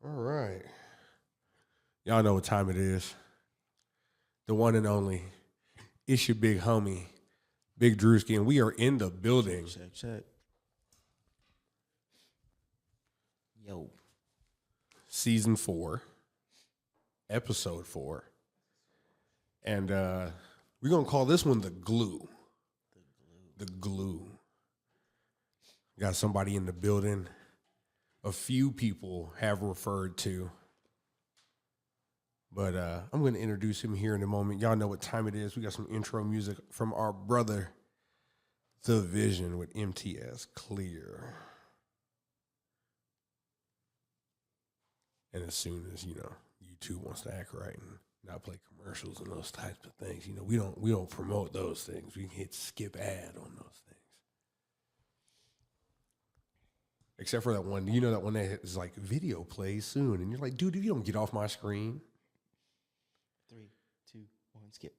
All right. Y'all know what time it is. The one and only. It's your big homie, Big Druski, and we are in the building. Check. Yo. Season 4, episode 4. And we're going to call this one the glue. The glue. Got somebody in the building. A few people have referred to. But I'm going to introduce him here in a moment. Y'all know what time it is. We got some intro music from our brother, The Vision, with MTS Clear. And as soon as, YouTube wants to act right and not play commercials and those types of things, we don't promote those things. We can hit skip ad on those things. Except for that one, that one that is like video plays soon. And you're like, dude, if you don't get off my screen. 3, 2, 1, skip.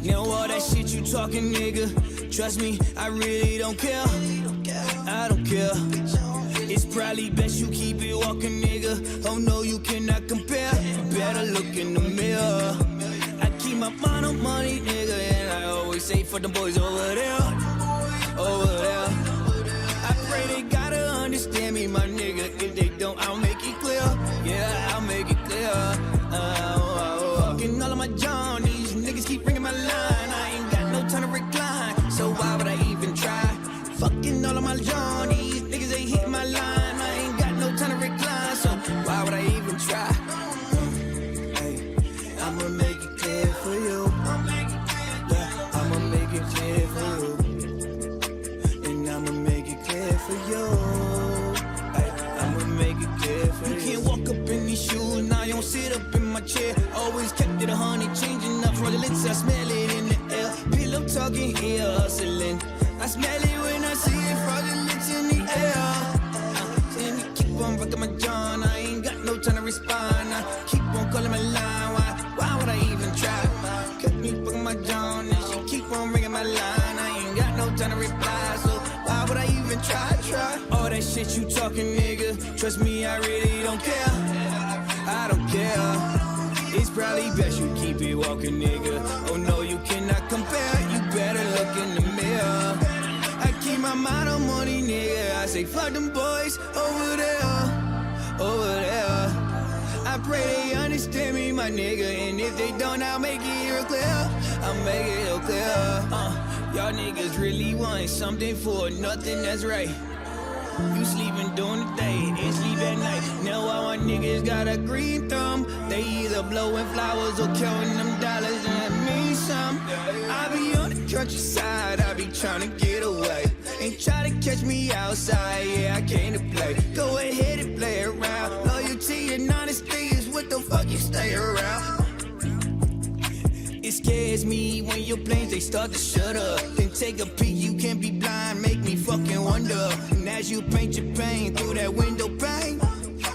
Now all that shit you talking, nigga. Trust me, I really don't care. I don't care. It's probably best you keep it walking, nigga. Oh no, you cannot compare. Better look in the mirror. I keep my mind on money, nigga, and I always say for the boys over there, over there. I pray they gotta understand me, my nigga. If they don't, I'll make it clear. Yeah, I'll make it clear. Fucking all of my John, these niggas keep ringing my line. I ain't got no time to recline, so why would I even try? Fucking all of my John, these niggas ain't hitting my line. I ain't got no time to recline, so why would I even try? Hey, I'ma make it clear for you. Yeah, I'ma make it clear for you. And I'ma make it clear for you. Hey, I'ma make it clear for you. You can't walk up in these shoes, now you don't sit up in my chair. Always kept it 100, changing up for the lips, I smell it in the air. Pillow talking here, hustling. I smell it when I see it, fraudulence in the air. Saying me keep on rocking my John, I ain't got no time to respond. I keep on calling my line, why would I even try? Kept me fucking my John, and she keep on ringing my line. I ain't got no time to reply, so why would I even try? All that shit you talking, nigga. Trust me, I really don't care. I don't care. It's probably best you keep it walking, nigga. Oh no, you cannot compare. You better look in the mirror. I keep my mind on money, nigga. I say fuck them boys over there, over there. I pray they understand me, my nigga. And if they don't, I'll make it real clear. I'll make it real clear. Y'all niggas really want something for nothing, that's right. You sleeping during the day, they sleep at night. Now all my niggas got a green thumb. They either blowing flowers or counting them dollars, and that means something. I be on the countryside, I be trying to get away. Ain't try to catch me outside, yeah, I came to play. Go ahead and play around. Loyalty and honesty is what the fuck you stay around. It scares me when your planes, they start to shut up. Then take a peek, you can't be blind, make me fucking wonder. And as you paint your pain through that window pane,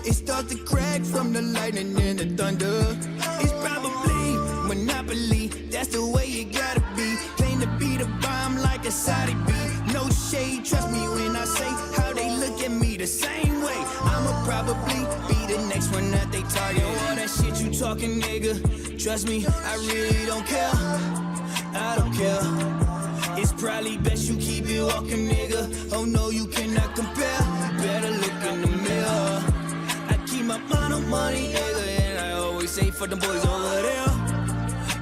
it starts to crack from the lightning and the thunder. It's probably monopoly, that's the way it gotta be. Claim to be the bomb like a Saudi beat. No shade, trust me when I say how they look at me the same way. I'ma probably be the next one that they target. All that shit you talking, nigga. Trust me, I really don't care. I don't care. It's probably best you keep it walking, nigga. Oh no, you cannot compare. Better look in the mirror. I keep my mind on money, nigga, and I always say for them boys over there,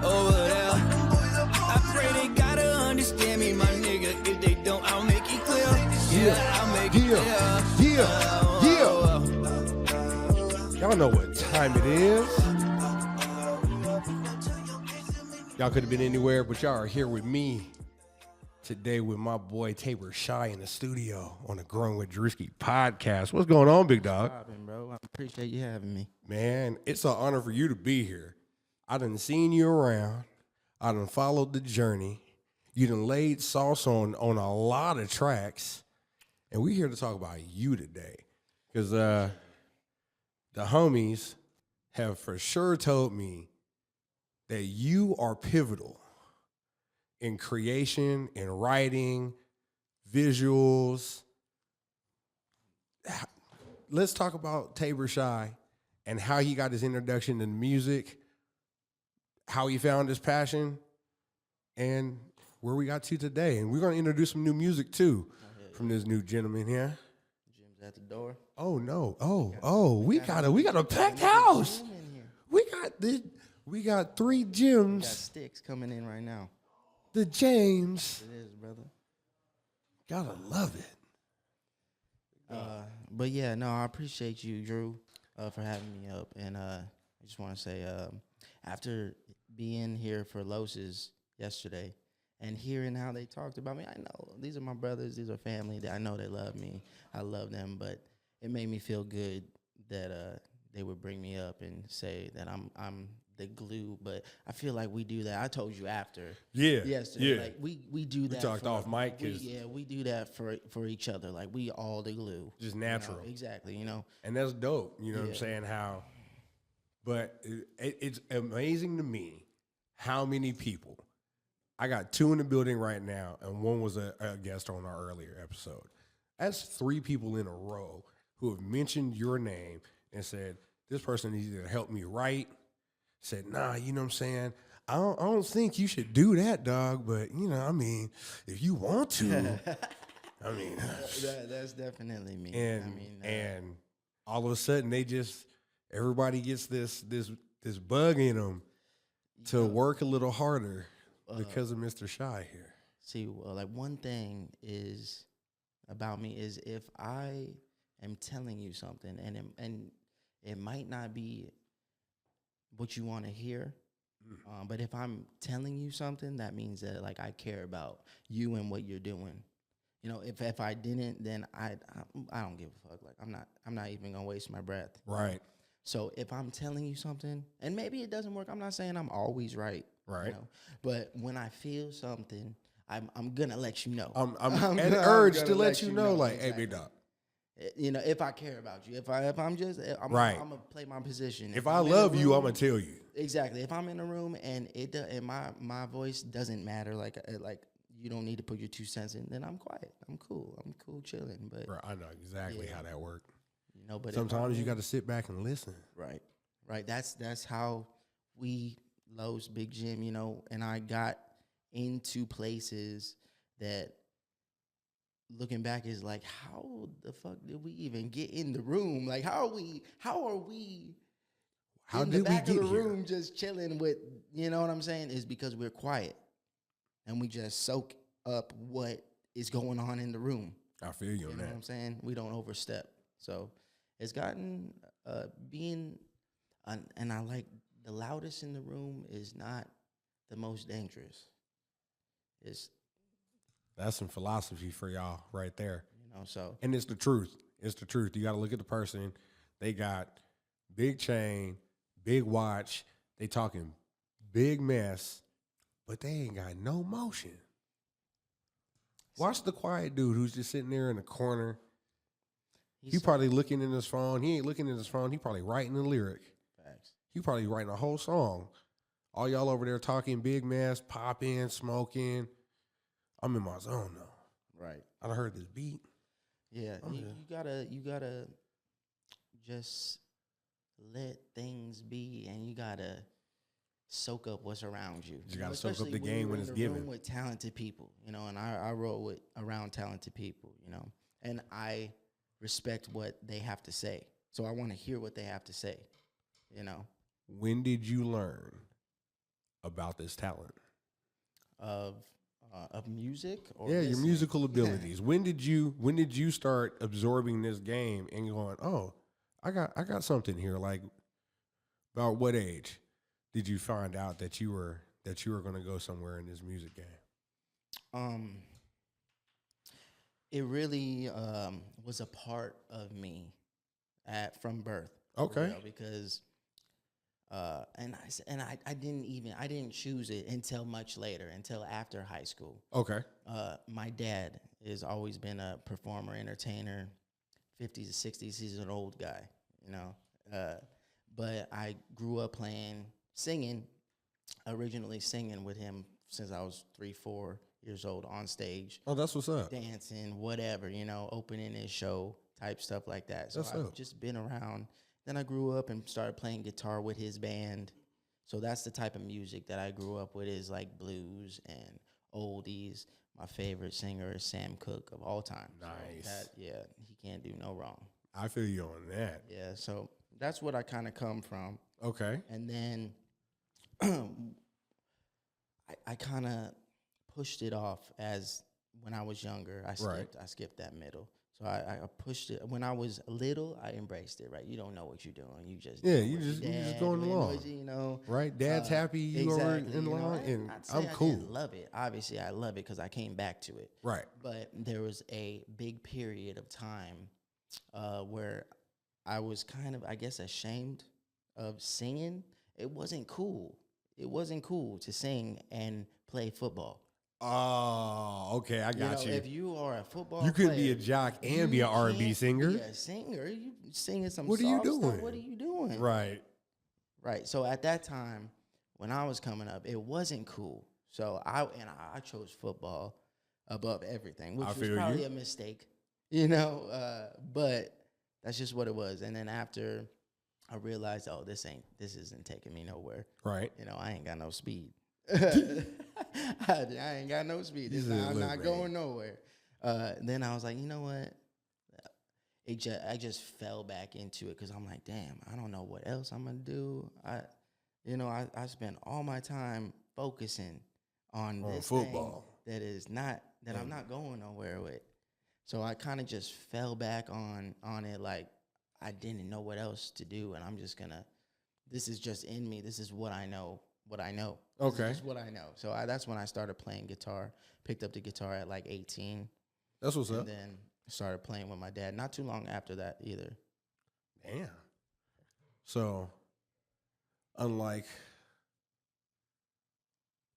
over there. I pray they gotta understand me, my nigga. If they don't, I'll make it clear. Yeah, I'll make it clear. Y'all know what time it is. Y'all could have been anywhere, but y'all are here with me today with my boy Tabor Shy in the studio on the Growing With Drewski podcast. What's going on, big dog? Bro, I appreciate you having me. Man, it's an honor for you to be here. I done seen you around. I done followed the journey. You done laid sauce on a lot of tracks. And we're here to talk about you today. Because the homies have for sure told me that you are pivotal in creation, in writing, visuals. Let's talk about Tabor Shy and how he got his introduction to music, how he found his passion, and where we got to today. And we're going to introduce some new music too from this new gentleman here. Jim's at the door. Oh no! We got a packed house. We got 3 Got gyms. sticks coming in right now. The James. It is, brother. Gotta love it. But yeah, no, I appreciate you, Drew, for having me up. And I just want to say, after being here for Los's yesterday and hearing how they talked about me, I know these are my brothers, these are family. I know they love me. I love them, but it made me feel good that they would bring me up and say that I'm the glue. But I feel like we do that. I told you after. Yesterday. Like we do that. We talked off mic. We do that for each other. Like we all the glue. Just natural. You know? Exactly. And that's dope. You know what I'm saying? But it's amazing to me how many people. I got 2 in the building right now, and one was a guest on our earlier episode. That's 3 people in a row who have mentioned your name and said, this person needs to help me write. Said, nah, you know what I'm saying? I don't think you should do that, dog. But, if you want to, that's definitely me. And all of a sudden, everybody gets this bug in them to work a little harder because of Mr. Shy here. See, like one thing is about me is if I am telling you something and it might not be what you want to hear, but if I'm telling you something, that means that like I care about you and what you're doing. If I didn't, then I don't give a fuck. Like I'm not even gonna waste my breath. Right. So if I'm telling you something, and maybe it doesn't work, I'm not saying I'm always right. Right. But when I feel something, I'm gonna let you know. I'm an urge to let you know, like, exactly. hey, big dog. If I care about you, I'm right. I'm gonna play my position. If I love you, I'm gonna tell you. Exactly. If I'm in a room and my voice doesn't matter, like you don't need to put your 2 cents in, then I'm quiet. I'm cool, chilling. But right, I know exactly how that works. But sometimes you got to sit back and listen. Right. That's how we Lowe's Big Gym, and I got into places that, looking back, is like, how the fuck did we even get in the room? Like, how are we in the back of the room just chilling with, you know what I'm saying? Is because we're quiet and we just soak up what is going on in the room. I feel you on that. You know what I'm saying? We don't overstep. So it's gotten and I like the loudest in the room is not the most dangerous. That's some philosophy for y'all right there. So. And it's the truth. It's the truth. You got to look at the person. They got big chain, big watch. They talking big mess, but they ain't got no motion. Watch the quiet dude who's just sitting there in the corner. He probably looking in his phone. He ain't looking in his phone. He probably writing a lyric. Facts. He probably writing a whole song. All y'all over there talking big mess, popping, smoking. I'm in my zone though. Right. I done heard this beat. Yeah, you gotta just let things be, and you gotta soak up what's around you. You gotta soak up the game when it's given. With talented people, and I roll around talented people, and I respect what they have to say. So I want to hear what they have to say, When did you learn about this talent? Of music, or your musical abilities. When did you start absorbing this game and going, oh, I got something here? Like, about what age did you find out that you were going to go somewhere in this music game? It really was a part of me from birth. Okay, because. I didn't choose it until much later, until after high school. Okay. My dad has always been a performer, entertainer, 50s to 60s. He's an old guy, But I grew up singing, originally singing with him since I was 3, 4 years old on stage, Oh, that's what's up. dancing, whatever, opening his show type stuff like that. So That's I've dope. just been around. Then I grew up and started playing guitar with his band. So that's the type of music that I grew up with, is like blues and oldies. My favorite singer is Sam Cooke of all time. Nice. So he can't do no wrong. I feel you on that. Yeah, so that's what I kind of come from. Okay. And then I kind of pushed it off as when I was younger. I skipped that middle. So I pushed it. When I was little, I embraced it, right? You don't know what you're doing. You just you just going along. Right? Dad's happy you are in line, and I'm cool. I didn't love it. Obviously, I love it because I came back to it. Right. But there was a big period of time where I was kind of, I guess, ashamed of singing. It wasn't cool. It wasn't cool to sing and play football. Oh, okay, I got you. If you are a football You couldn't player, be a jock and be an R&B singer. Be a singer. You singing some What are you soft stuff. doing? What are you doing? Right. Right. So at that time, when I was coming up, it wasn't cool. So I chose football above everything, which was probably a mistake, but that's just what it was. And then after I realized, this isn't taking me nowhere. Right. I ain't got no speed. I ain't got no speed. I'm not going nowhere. Then I was like, you know what? I just fell back into it because I'm like, damn, I don't know what else I'm gonna do. I spent all my time focusing on this football thing I'm not going nowhere with. So I kind of just fell back on it, like I didn't know what else to do, and I'm just gonna. This is just in me. This is what I know. Okay. This is what I know. So that's when I started playing guitar. Picked up the guitar at like 18. That's what's up. And then started playing with my dad. Not too long after that either. Damn. So, unlike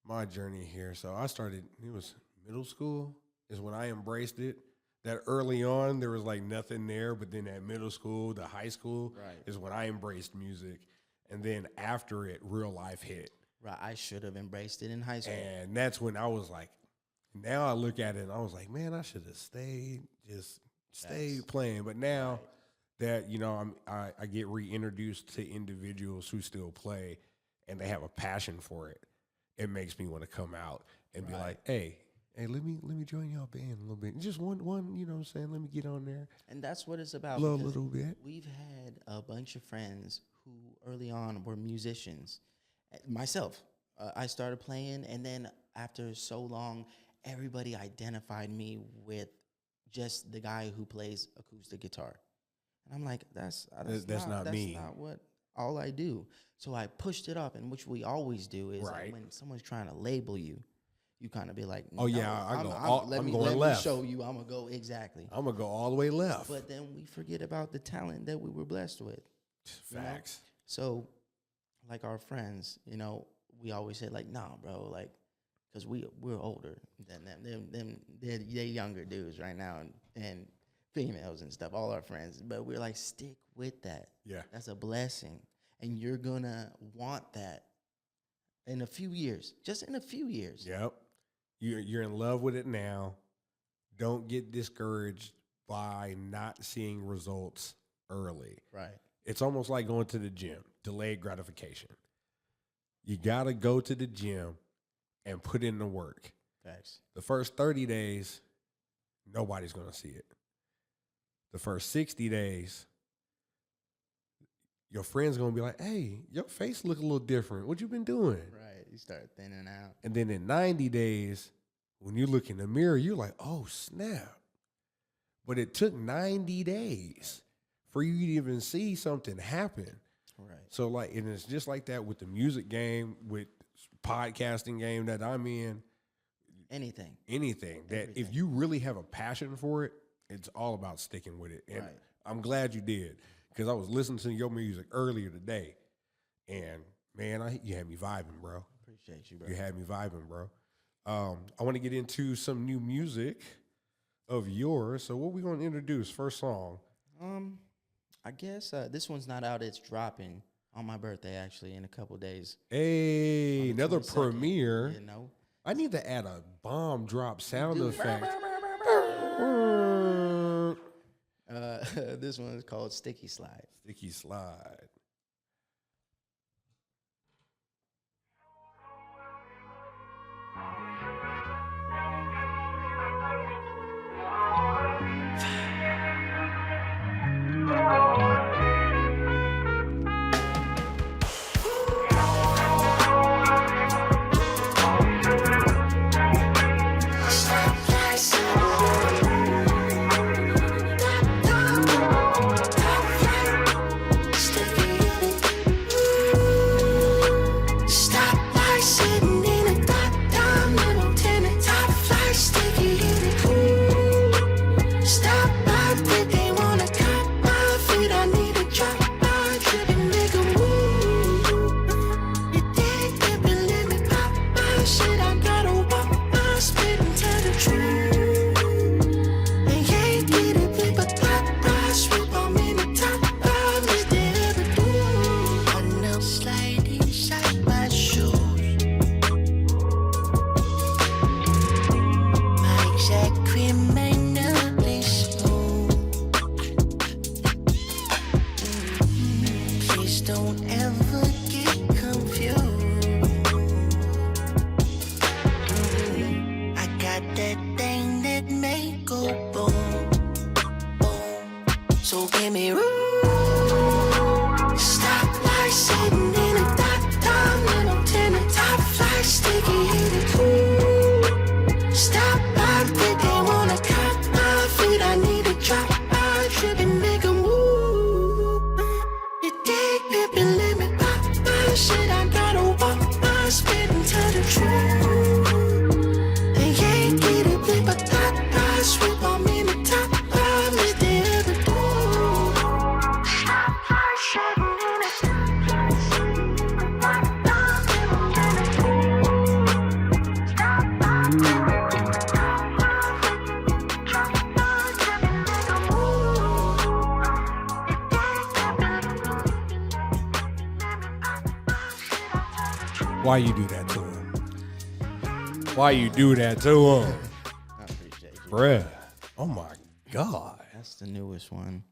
my journey here, so I started, it was middle school is when I embraced it. That early on, there was like nothing there, but then at middle school, the high school is when I embraced music. And then after it, real life hit. Right, I should have embraced it in high school. And that's when I was like, now I look at it and I was like, man, I should have stayed playing. But now that, I get reintroduced to individuals who still play and they have a passion for it, it makes me want to come out and be like, hey, let me join y'all band a little bit. Just one, you know what I'm saying? Let me get on there. And that's what it's about. A little bit. We've had a bunch of friends who early on were musicians. Myself, I started playing, and then after so long, everybody identified me with just the guy who plays acoustic guitar. And I'm like, that's not me. That's not what all I do. So I pushed it up, and which we always do is like when someone's trying to label you, you kind of be like, no, let me show you. I'm going to go exactly. I'm going to go all the way left. But then we forget about the talent that we were blessed with. Facts. So like our friends, we always say like, nah, bro, like, because we're older than them. They're younger dudes right now and females and stuff, all our friends. But we're like, stick with that. Yeah. That's a blessing. And you're going to want that in a few years, just in a few years. Yep. You're in love with it now. Don't get discouraged by not seeing results early. Right. It's almost like going to the gym, delayed gratification. You got to go to the gym and put in the work. Facts. The first 30 days, nobody's going to see it. The first 60 days, your friend's going to be like, hey, your face look a little different. What you been doing? Right. You start thinning out. And then in 90 days, when you look in the mirror, you're like, oh, snap. But it took 90 days for you to even see something happen. Right. So, like, and it's just like that with the music game, with podcasting game that I'm in. Anything. That if you really have a passion for it, it's all about sticking with it. And I'm glad you did, because I was listening to your music earlier today, and, man, you had me vibing, bro. Appreciate you, bro. You had me vibing, bro. I want to get into some new music of yours. So what we going to introduce? First song? I guess this one's not out. It's dropping on my birthday, actually, in a couple days. Hey, another 22nd, premiere. I need to add a bomb drop sound effect. This one is called Sticky Slide. Sticky slide. Why you do that to him? Why you do that to him? I appreciate you. Bruh. Oh my God. That's the newest one.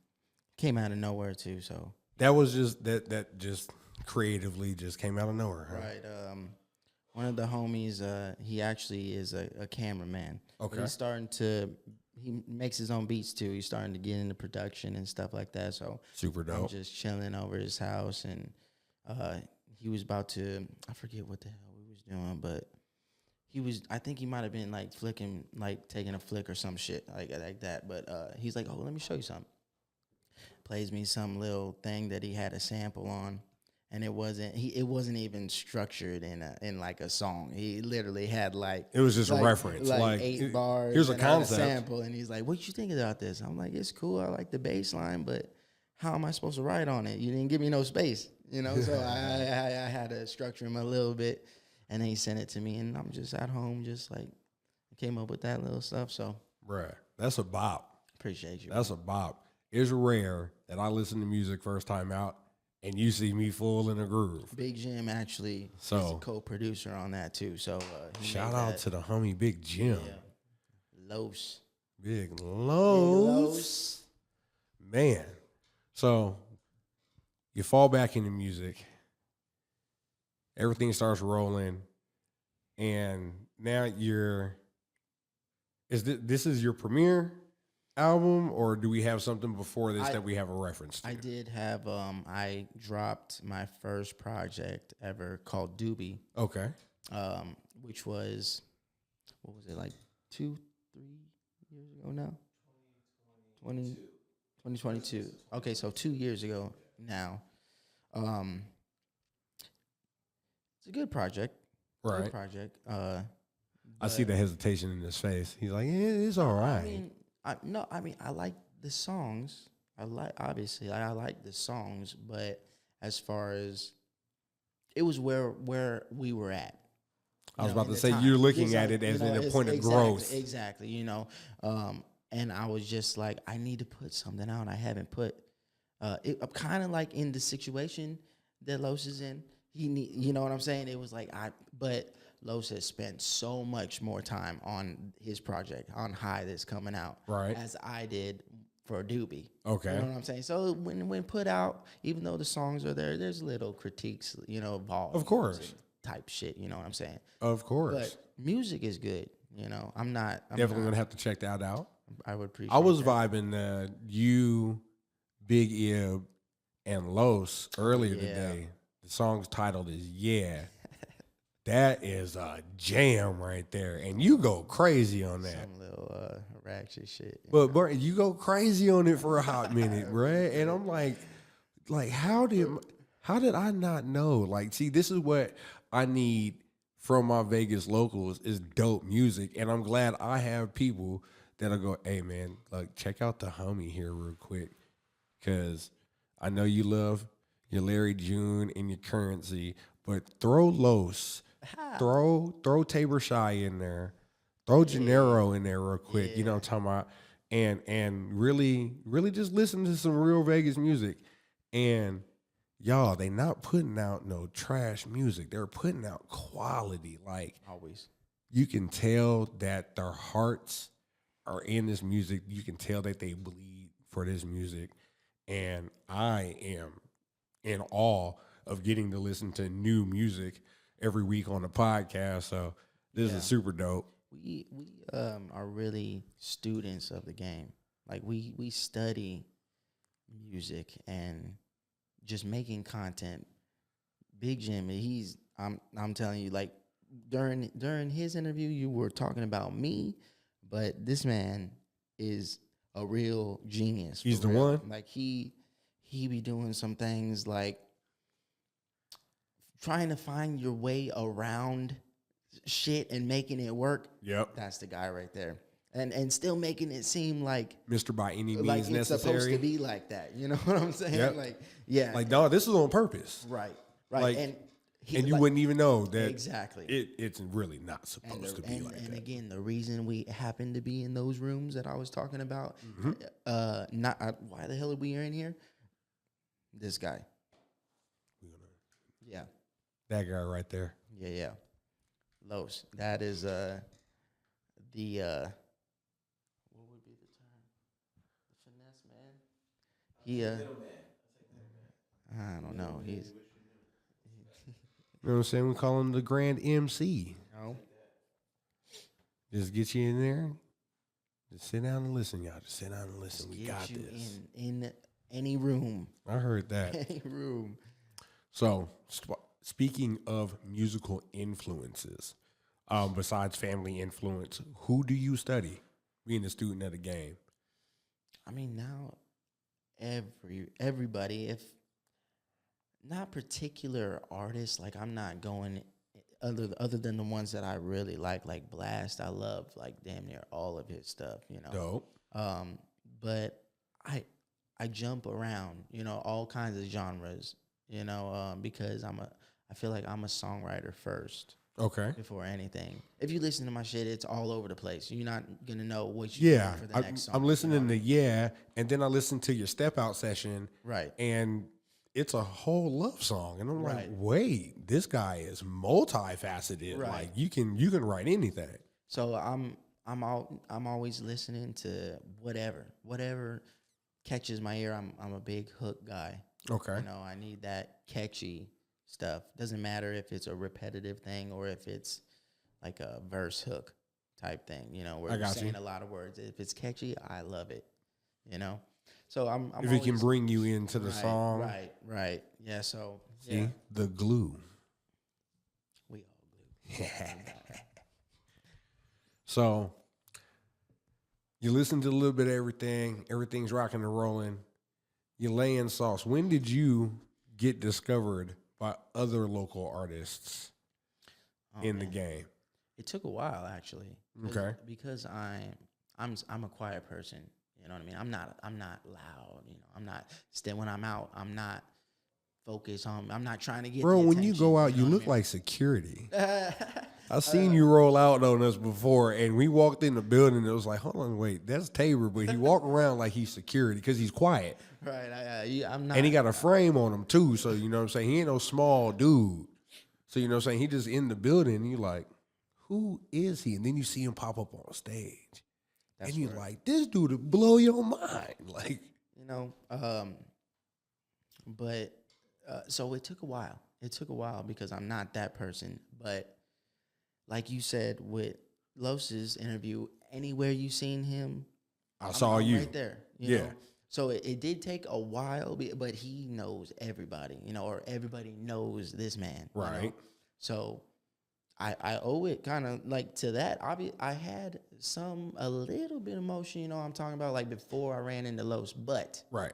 Came out of nowhere too, so. That was just that just creatively just came out of nowhere, huh? Right. One of the homies, he actually is a cameraman. Okay. But he makes his own beats too. He's starting to get into production and stuff like that. So Super dope. I'm just chilling over his house, and he was about to, I forget what the hell we was doing, but I think he might have been like flicking, like taking a flick or some shit like that. But he's like, oh, let me show you something. Plays me some little thing that he had a sample on, and it wasn't even structured in like a song. He literally had like, it was just a reference, like 8 bars. Here's a and had concept. sample, and he's like, "What you think about this?" I'm like, "It's cool. I like the bass line, but how am I supposed to write on it? You didn't give me no space, you know." So I had to structure him a little bit, and then he sent it to me, and I'm just at home, just like came up with that little stuff. So, Bruh, that's a bop. appreciate you. That's a bop. It's rare that I listen to music first time out and you see me full in a groove. Big Jim actually is a co-producer on that too. So shout out to the homie Big Jim. Yeah. Los. Big Los. Man. So you fall back into music. Everything starts rolling. And now this is your premiere album, or do we have something before this that we have a reference to? I did have I dropped my first project ever called Doobie. Okay. Which was, what was it, like 2-3 years ago now? 2022. Okay, so 2 years ago now. It's a good project. Right. Good project. I see the hesitation in his face. He's like, yeah, it's all right. I mean, I like the songs. I like the songs, but as far as it was where we were at. I was about to say, you're looking at it as in a point of growth. Exactly, and I was just like, I need to put something out. I haven't put. I'm kind of like in the situation that Los is in. you know what I'm saying? It was like but Los has spent so much more time on his project, on High that's coming out, Right. as I did for Doobie. Okay. You know what I'm saying? So when put out, even though the songs are there's little critiques, involved. Of course. Type shit, you know what I'm saying? Of course. But music is good, I'm Definitely going to have to check that out. I would appreciate I was that. vibing you, Big Ib, and Los earlier today. The song's titled is Yeah. That is a jam right there. And you go crazy on that. Some little ratchet shit. But bro, you go crazy on it for a hot minute, bruh. And I'm like how did I not know? Like, see, this is what I need from my Vegas locals is dope music. And I'm glad I have people that'll go, hey man, like check out the homie here real quick. Cause I know you love your Larry June and your Currency, but throw Los, throw Tabor Shy in there, throw Gennaro in there real quick. You know what I'm talking about? And really just listen to some real Vegas music. And y'all, they not putting out no trash music. They're putting out quality. Like Always. You can tell that their hearts are in this music. You can tell that they bleed for this music. And I am in awe of getting to listen to new music every week on the podcast. So this is super dope. We are really students of the game. Like we study music and just making content. Big Jim, I'm telling you, like during his interview, you were talking about me, but this man is a real genius. He's the real. one. Like he be doing some things like trying to find your way around shit and making it work. Yep. That's the guy right there. And still making it seem like Mr. By any means like it's necessary. supposed to be like that. You know what I'm saying? Yep. Like, yeah. Like, dog, this is on purpose. Right. Right. Like, and you wouldn't even know that exactly. it's really not supposed to be like and that. again, the reason we happen to be in those rooms that I was talking about, why the hell are we in here? This guy. Yeah. That guy right there. Yeah. Los. That is the what would be the term? The finesse man. I don't know. He's You know what I'm saying? We call him the Grand MC. Just get you in there. Just sit down and listen, y'all. Just sit down and listen. We got you this. in any room. I heard that. Any room. So, speaking of musical influences, besides family influence, who do you study being a student of the game? I mean, now everybody, if not particular artists, like I'm not going other than the ones that I really like Blast. I love like damn near all of his stuff, Dope. But I jump around, all kinds of genres, because I feel like I'm a songwriter first. Okay. Before anything. If you listen to my shit, it's all over the place. You're not going to know what you Yeah. for the next song. I'm listening to Yeah, and then I listen to your Step Out session. Right. And it's a whole love song. And I'm like, Right. wait, this guy is multifaceted. Right. Like you can write anything. So I'm always listening to whatever catches my ear. I'm a big hook guy. Okay. I need that catchy stuff. Doesn't matter if it's a repetitive thing or if it's like a verse hook type thing, where you're saying a lot of words. If it's catchy, I love it, So I'm if it can bring you into the song. Right. Yeah, so See, the glue. We all glue. So you listen to a little bit of everything. Everything's rocking and rolling. You lay in sauce. When did you get discovered by other local artists in the game? It took a while actually. Okay. Because I'm a quiet person. You know what I mean? I'm not loud. I'm not when I'm out. I'm not focused on. I'm not trying to get. Bro, the when you attention, go out, know you what look I mean? like security. I seen you roll out on us before, and we walked in the building. And it was like, hold on, wait, that's Tabor, but he walked around like he's security because he's quiet. Right. I'm not. And he got a frame on him too. So, you know what I'm saying? He ain't no small dude. So, you know what I'm saying? He just in the building and you're like, who is he? And then you see him pop up on stage. That's and you're right. like, this dude will blow your mind. Like, You know, but so it took a while. It took a while because I'm not that person. But like you said with Los's interview, anywhere you seen him, I saw you. right there. You know? So it did take a while, but he knows everybody, you know, or everybody knows this man. Right. You know? So I owe it kind of like to that. I had a little bit of emotion, you know, I'm talking about like before I ran into Los, but Right.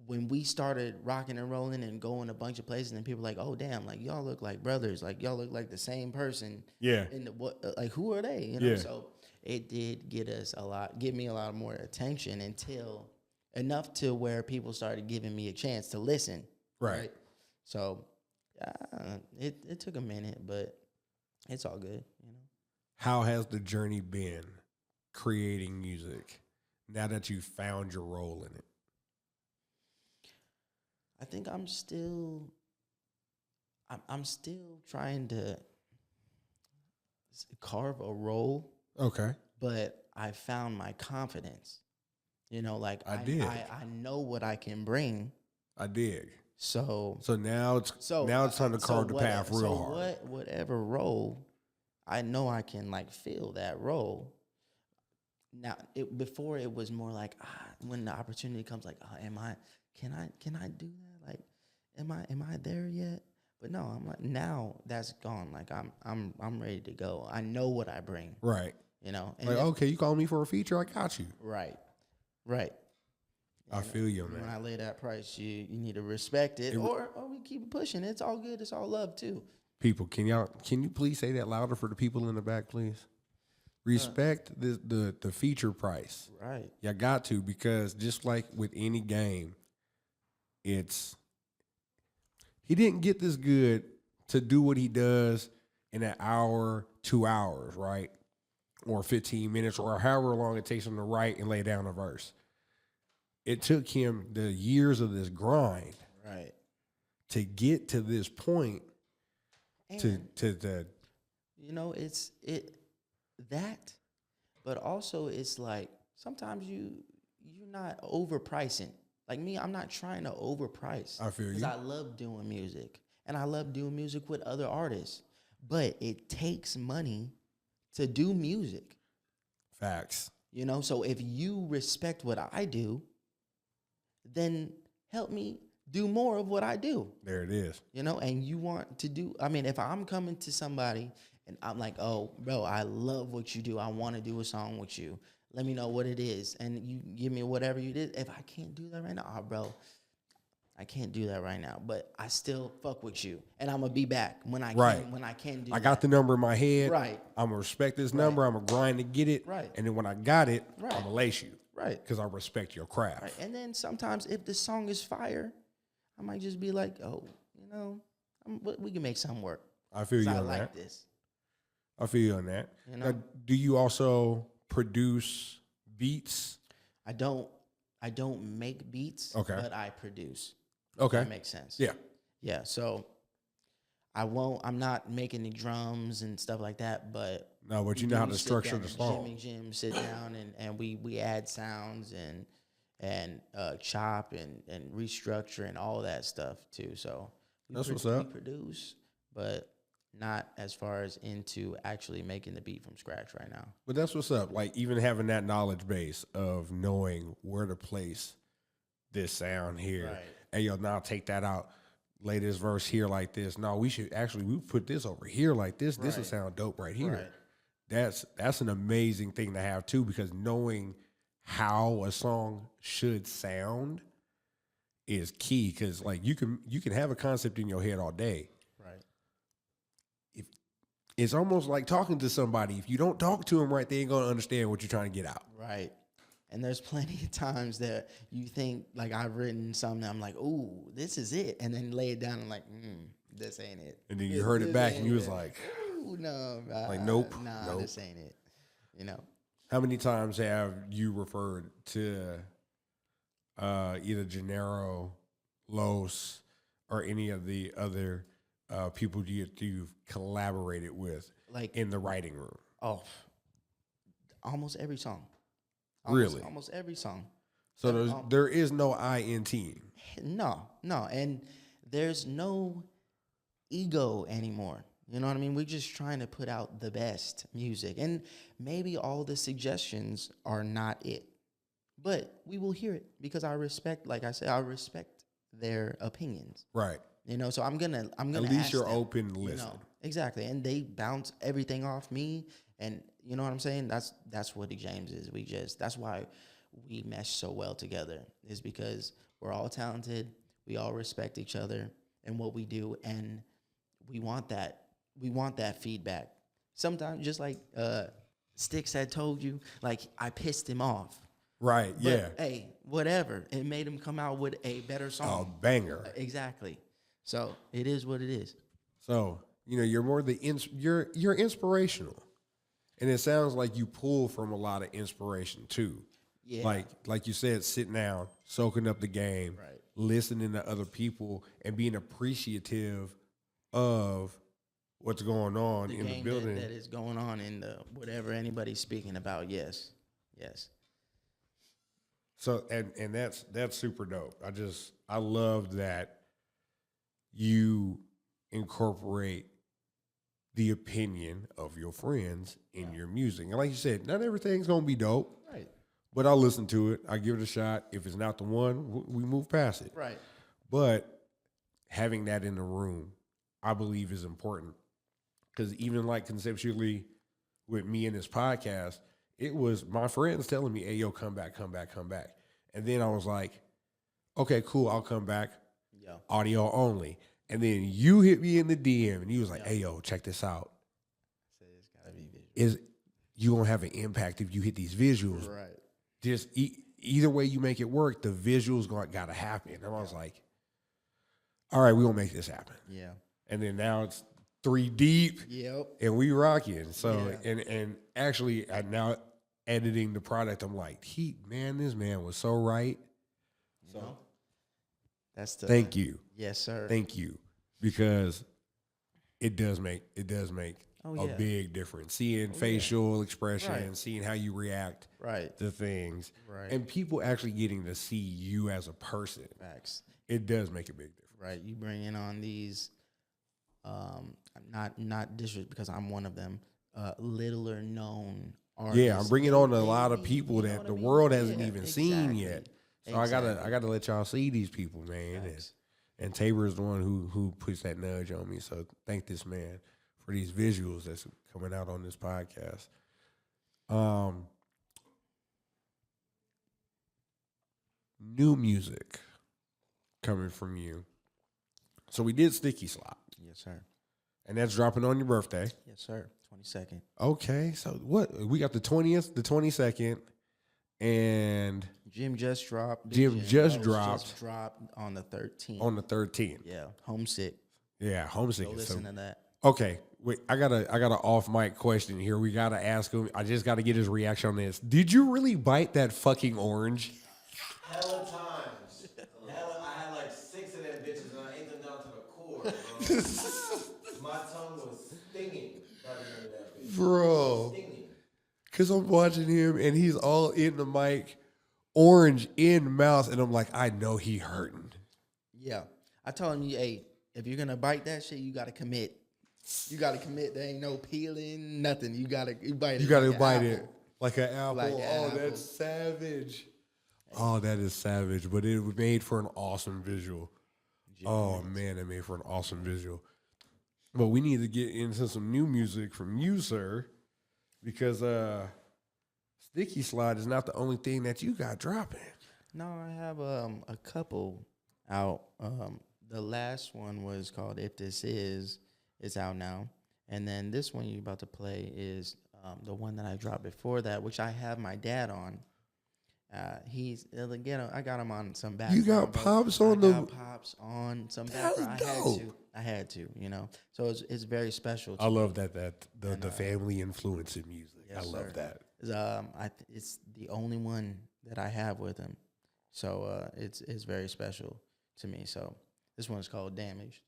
when we started rocking and rolling and going a bunch of places and people were like, oh damn, like y'all look like brothers, like y'all look like the same person. Yeah. And what like who are they? You know, Yeah. so it did give me a lot more attention until enough to where people started giving me a chance to listen. Right. So it took a minute, but it's all good, you know. How has the journey been creating music now that you found your role in it? I think I'm still trying to carve a role, Okay. but I found my confidence. You know, like I did. I know what I can bring. I dig. So Now it's time to carve the path real hard. Whatever role, I know I can like fill that role. Now, before it was more like when the opportunity comes, like, can I do that? Like, am I there yet? But no, I'm like, now that's gone. Like I'm ready to go. I know what I bring. Right. You know. And Like, okay, you call me for a feature, I got you. Right. I feel you, man. When I lay that price, you need to respect it, or we keep it pushing. It's all good. It's all love too. People, can you please say that louder for the people in the back, please? Respect the feature price. Right. You got to, because just like with any game, he didn't get this good to do what he does in an hour, 2 hours, right? Or 15 minutes, or however long it takes him to write and lay down a verse. It took him the years of this grind, Right. to get to this point. And, To you know, it's that, but also it's like sometimes you're not overpricing. Like me, I'm not trying to overprice. I feel you. Because I love doing music, and I love doing music with other artists. But it takes money to do music. Facts. You know, so if you respect what I do, then help me do more of what I do. There it is. You know, and you want to do, I mean, if I'm coming to somebody and I'm like, oh, bro, I love what you do. I want to do a song with you. Let me know what it is. And you give me whatever you did. If I can't do that right now, bro, I can't do that right now. But I still fuck with you. And I'm going to be back when I can do I got the number in my head. Right. I'm going to respect this number. I'm going to grind to get it. Right. And then when I got it, Right. I'm going to lace you. Right. Because I respect your craft. Right. And then sometimes if the song is fire, I might just be like, oh, you know, we can make something work. I feel you I on like that. this. I feel you on that. You know? Now, do you also produce beats? I don't make beats, Okay. but I produce. Okay. That makes sense. Yeah. Yeah. So I'm not making the drums and stuff like that, but No, but you know how to structure the song. Jim sit down and we add sounds and chop and restructure and all that stuff too. So That's what's up. We produce, but not as far as into actually making the beat from scratch right now. But that's what's up. Like, even having that knowledge base of knowing where to place this sound here. Right. And you'll now take that out, lay this verse here like this. No, we put this over here like this. This will Right. sound dope right here. Right. That's an amazing thing to have too, because knowing how a song should sound is key. Because like you can have a concept in your head all day. Right. It's almost like talking to somebody. If you don't talk to them right, they ain't gonna understand what you're trying to get out. Right. And there's plenty of times that you think, like, I've written something, I'm like, ooh, this is it. And then lay it down and like, this ain't it. And then you heard it back and you was it. like, ooh, no. like, nope. Nah, nope. this ain't it. You know? How many times have you referred to either Gennaro, Los, or any of the other people you've collaborated with, Like in the writing room? oh, almost every song. Really? Almost every song. So there is no I in team. No, and there's no ego anymore. You know what I mean? We're just trying to put out the best music, and maybe all the suggestions are not it, but we will hear it because I respect, like I said, I respect their opinions. Right. You know, so I'm gonna. At least ask you're them, open to you listen. know, exactly, and they bounce everything off me, and you know what I'm saying. That's what James is. That's why we mesh so well together, is because we're all talented. We all respect each other and what we do, and we want that. We want that feedback. Sometimes, just like Sticks had told you, like I pissed him off. Right. But, Yeah. hey, whatever. It made him come out with a better song. A banger. Exactly. So it is what it is. So you're more you're inspirational, and it sounds like you pull from a lot of inspiration too. Yeah. Like you said, sitting down, soaking up the game, Right. listening to other people, and being appreciative of what's going on in the game building. that is going on in the whatever anybody's speaking about. Yes. So and that's super dope. I love that you incorporate the opinion of your friends in your music. And like you said, not everything's gonna be dope. Right. But I'll listen to it. I give it a shot. If it's not the one, we move past it. Right. But having that in the room, I believe, is important. Because even like conceptually with me in this podcast, it was my friends telling me, hey, yo, come back. And then I was like, okay, cool, I'll come back. Yeah. Audio only. And then you hit me in the DM and you was like, hey, yo, check this out. So it's gotta be visual. You gonna have an impact if you hit these visuals. Right. Just either way you make it work, the visuals gotta happen. And I was like, all right, we're gonna make this happen. Yeah. And then now it's 3 deep. Yep. And we rocking. So Yeah. and actually I now editing the product, I'm like, this man was so right. You know? That's the Thank you. Yes, sir. Thank you. Because it does make Oh, a yeah. big difference. Seeing facial expression, Right. seeing how you react Right. to things. Right. And people actually getting to see you as a person. Facts. It does make a big difference. Right. You bring in on these not disrespect because I'm one of them, littler known artists. Yeah, I'm bringing on a lot of Maybe, people you know that what the I mean? world hasn't Yeah, even seen exactly. yet. So I gotta let y'all see these people, man. Facts. And Tabor is the one who puts that nudge on me. So thank this man for these visuals that's coming out on this podcast. New music coming from you. So we did Sticky Slot, Yes, sir. and that's dropping on your birthday. Yes, sir. 22nd. Okay, so what we got the 20th, the 22nd, and Jim just dropped. Jim just dropped. Just dropped on the 13th. on the 13th. Yeah, homesick. Yeah, homesick. Go So, listen to that. okay, wait, I got a off mic question here. We gotta ask him. I just gotta get his reaction on this. Did you really bite that fucking orange? Hella times. I had like 6 of them bitches and I ate them down to the core, bro. My tongue was stinging by the end of that bitch. Bro. Stinging. Because I'm watching him and he's all in the mic, orange in mouth, and I'm like, I know he hurting. Yeah. I told him, hey, if you're going to bite that shit, you got to commit. You got to commit. There ain't no peeling, nothing. You got to bite it. You gotta like an bite apple. it like an apple. Like an Oh, apple. that's savage. Oh, that is savage. But it made for an awesome visual. Oh man, that made for an awesome visual. But we need to get into some new music from you, sir, because Sticky Slide is not the only thing that you got dropping. No, I have a couple out. The last one was called If This Is. It's out now. And then this one you're about to play is the one that I dropped before that, which I have my dad on. He's again. I got him on some background. You got bro. Pops I on got the. Pops on some That's background. I had to. You know. So it's very special. To I me. love the family influence in music. Yes, I love sir. that. It's the only one that I have with him, So it's very special to me. So this one's called Damaged.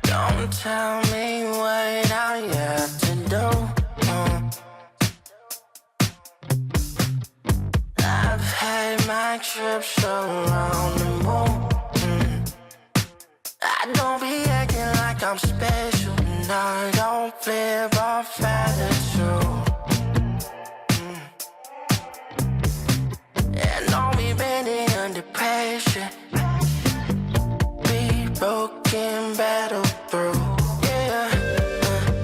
Don't tell me what I have to do. I've had my trips around the moon. I don't be acting like I'm special, and I don't flip off attitude. And don't be bending under pressure. Be broken, battle through. Yeah,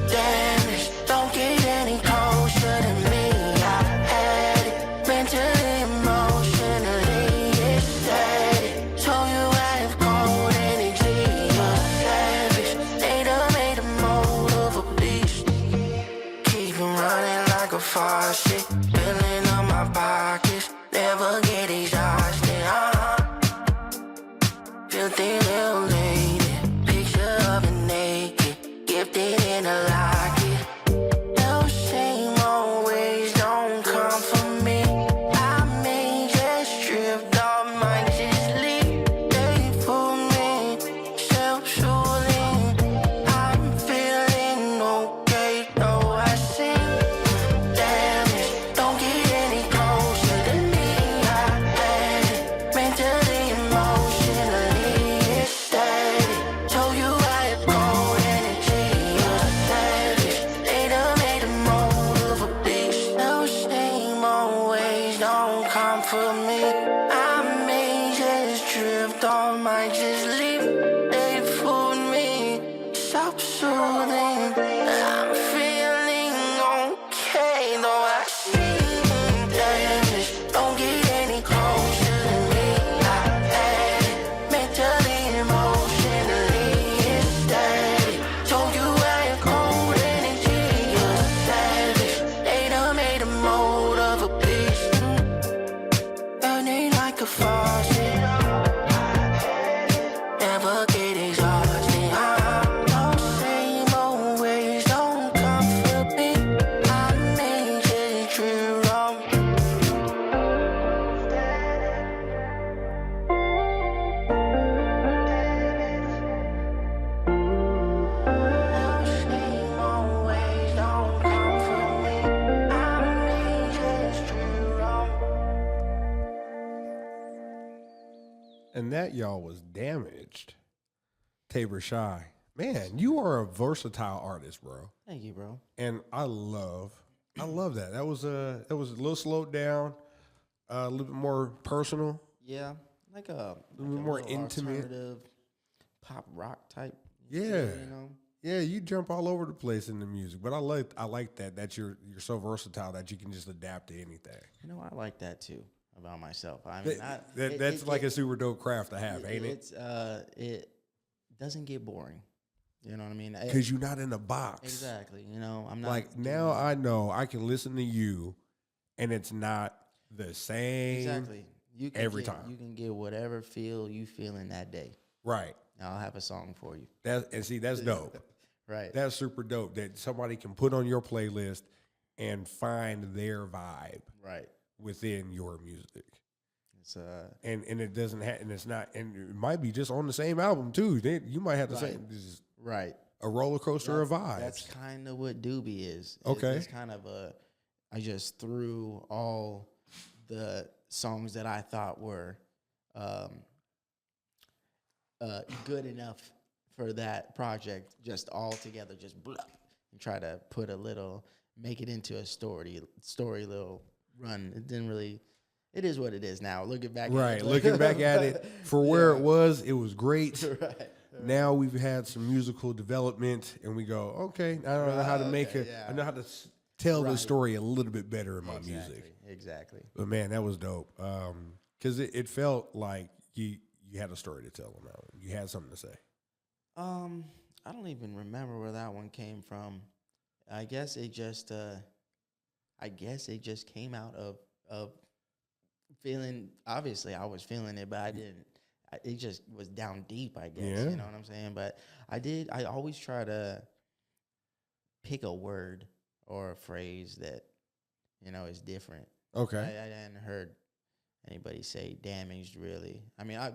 damage. Don't get any closer to me. I've had it mentally, emotionally. It's static. Told you I have cold energy. You're savage. Later made a mold of a beast. Keep running like a faucet. Filling up my pockets. Never get exhausted. Filthy little lady. Picture of her naked. Gifted in a locket. Those same old ways don't come from me. I may just drift off, might just leave. They fool me, self-soothing. I'm feeling okay, though I seem damaged. Don't get any closer to me. I had it mentally, emotionally. It's static. Told you I have cold energy. You're savage. Later made a mold of a beast. Those same old ways don't comfort me. I may just drift off, might just leave. They fooled me, self-soothing. I'm feeling okay, though I seem damaged. Don't get any closer to me. I had it mentally, emotionally. It's static. Told you I have cold energy. You're savage. Later made a mold of a beast. Burning like a faucet. Never get exhausted. Those same old ways don't comfort me. I may just drift off. Those same old ways don't comfort me. I may just drift off. And that, y'all, was Damaged. Tabor Shy. Man, you are a versatile artist, bro. Thank you, bro. And I love that. That was a little slowed down, a little bit more personal. Yeah, like a little bit more little intimate. alternative pop rock type. Yeah. You know. Yeah, you jump all over the place in the music, but I like that you're so versatile that you can just adapt to anything. You know, I like that too about myself. I mean, That's like a super dope craft to have, ain't it? It doesn't get boring. You know what I mean? Because you're not in a box. Exactly. You know, I'm not Like now I know I can listen to you and it's not the same. exactly. You can every get, time. you can get whatever feel you feel in that day. Right. I'll have a song for you. That's dope. Right. That's super dope that somebody can put on your playlist and find their vibe Right. within your music. It's And it doesn't have, and it's not, and it might be just on the same album too. You might have the Right. same, this is right. a roller coaster of vibes. That's kind of what Doobie is. Okay. It's kind of I just threw all the songs that I thought were good enough for that project, just all together, just blah, and try to put make it into a story little run. It didn't really. It is what it is now. Looking back, Right. at it, Looking back at it for where Yeah. it was great. right. Now we've had some musical development, and we go, okay, I don't know how to make Okay, it. yeah. I know how to tell the Right. story a little bit better in my music. Exactly. But man, that was dope. Because it felt like you had a story to tell on that one. You had something to say. I don't even remember where that one came from. I guess it just came out of feeling. Obviously, I was feeling it, but I didn't it just was down deep, I guess. Yeah. You know what I'm saying? But I always try to pick a word or a phrase that, is different. Okay. I hadn't heard anybody say damaged, really. I mean, I'm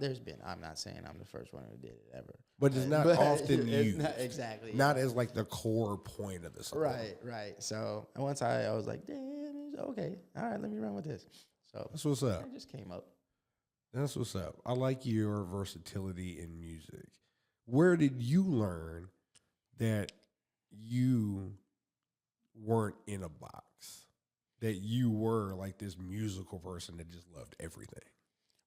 not saying I'm the first one who did it ever. But it's not But often it's used. not exactly. Not as like the core point of the song. Right. So once I was like, damn, okay, all right, let me run with this. So That's what's up. it just came up. That's what's up. I like your versatility in music. Where did you learn that you weren't in a box? That you were like this musical person that just loved everything?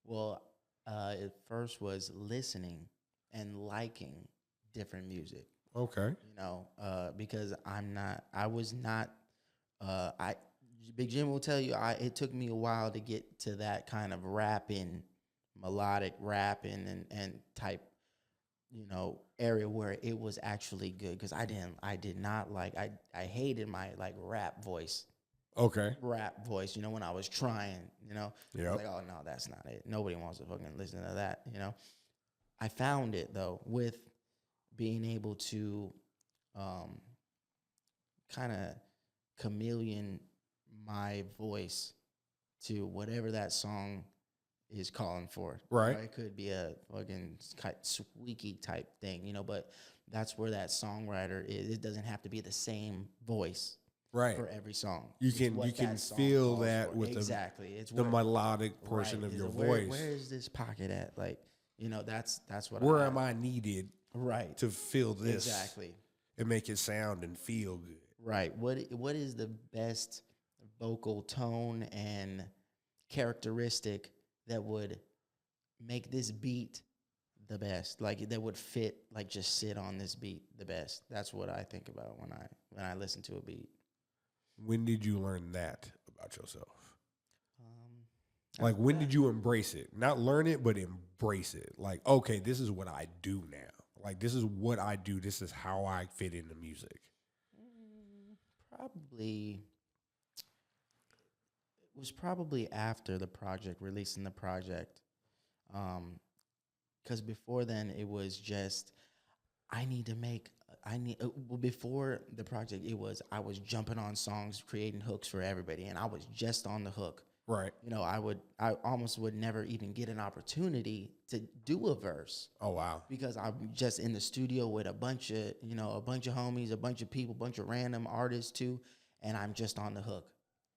Well, it first was listening and liking different music. Okay. Because Big Jim will tell you, it took me a while to get to that kind of rapping, melodic rapping and type, area where it was actually good. Because I hated my like rap voice. Okay. Rap voice, when I was trying, Yep. like, oh no, that's not it. Nobody wants to fucking listen to that, I found it though with being able to kind of chameleon my voice to whatever that song is calling for. Right. It could be a fucking squeaky type thing, but that's where that songwriter is. It doesn't have to be the same voice. Right. For every song. You can feel that with it's the melodic portion of your voice. Where is this pocket at? Like, that's what where am I needed right to feel this exactly and make it sound and feel good. Right. What is the best vocal tone and characteristic that would make this beat the best? Like that would fit, like just sit on this beat the best. That's what I think about when I listen to a beat. When did you learn that about yourself? Like, when did you embrace it? Not learn it, but embrace it. Like, okay, this is what I do now. Like, this is what I do. This is how I fit into music. It was probably after the project, releasing the project. Because before then, it was just, before the project, I was jumping on songs, creating hooks for everybody, and I was just on the hook. Right. I almost would never even get an opportunity to do a verse. Oh, wow. Because I'm just in the studio with a bunch of homies, a bunch of people, a bunch of random artists too, and I'm just on the hook.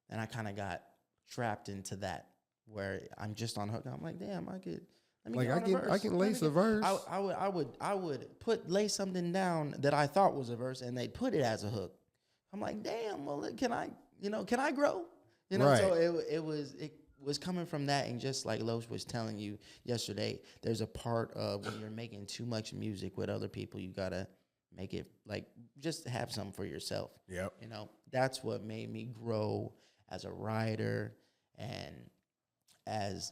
And I kind of got trapped into that where I'm just on the hook. I'm like, damn, I could. I can lace a verse. I would lay something down that I thought was a verse, and they'd put it as a hook. I'm like, damn, well, can I grow? Right. So it was coming from that, and just like Los was telling you yesterday, there's a part of when you're making too much music with other people, you gotta make it like just have something for yourself. Yep. That's what made me grow as a writer and as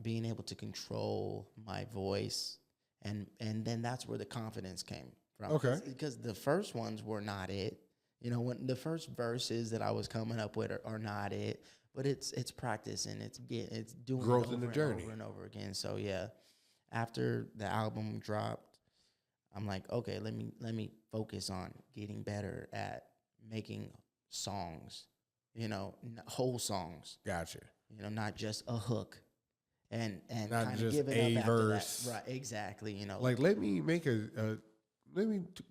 being able to control my voice, and then that's where the confidence came from. Okay. Because the first ones were not it. When the first verses that I was coming up with are not it, but it's practice and it's doing growth it over in the journey over and over again. So yeah, after the album dropped, I'm like, okay, let me focus on getting better at making songs, whole songs. Gotcha. Not just a hook, and not kind of just giving a up verse. after that. Right, exactly. Like, let me make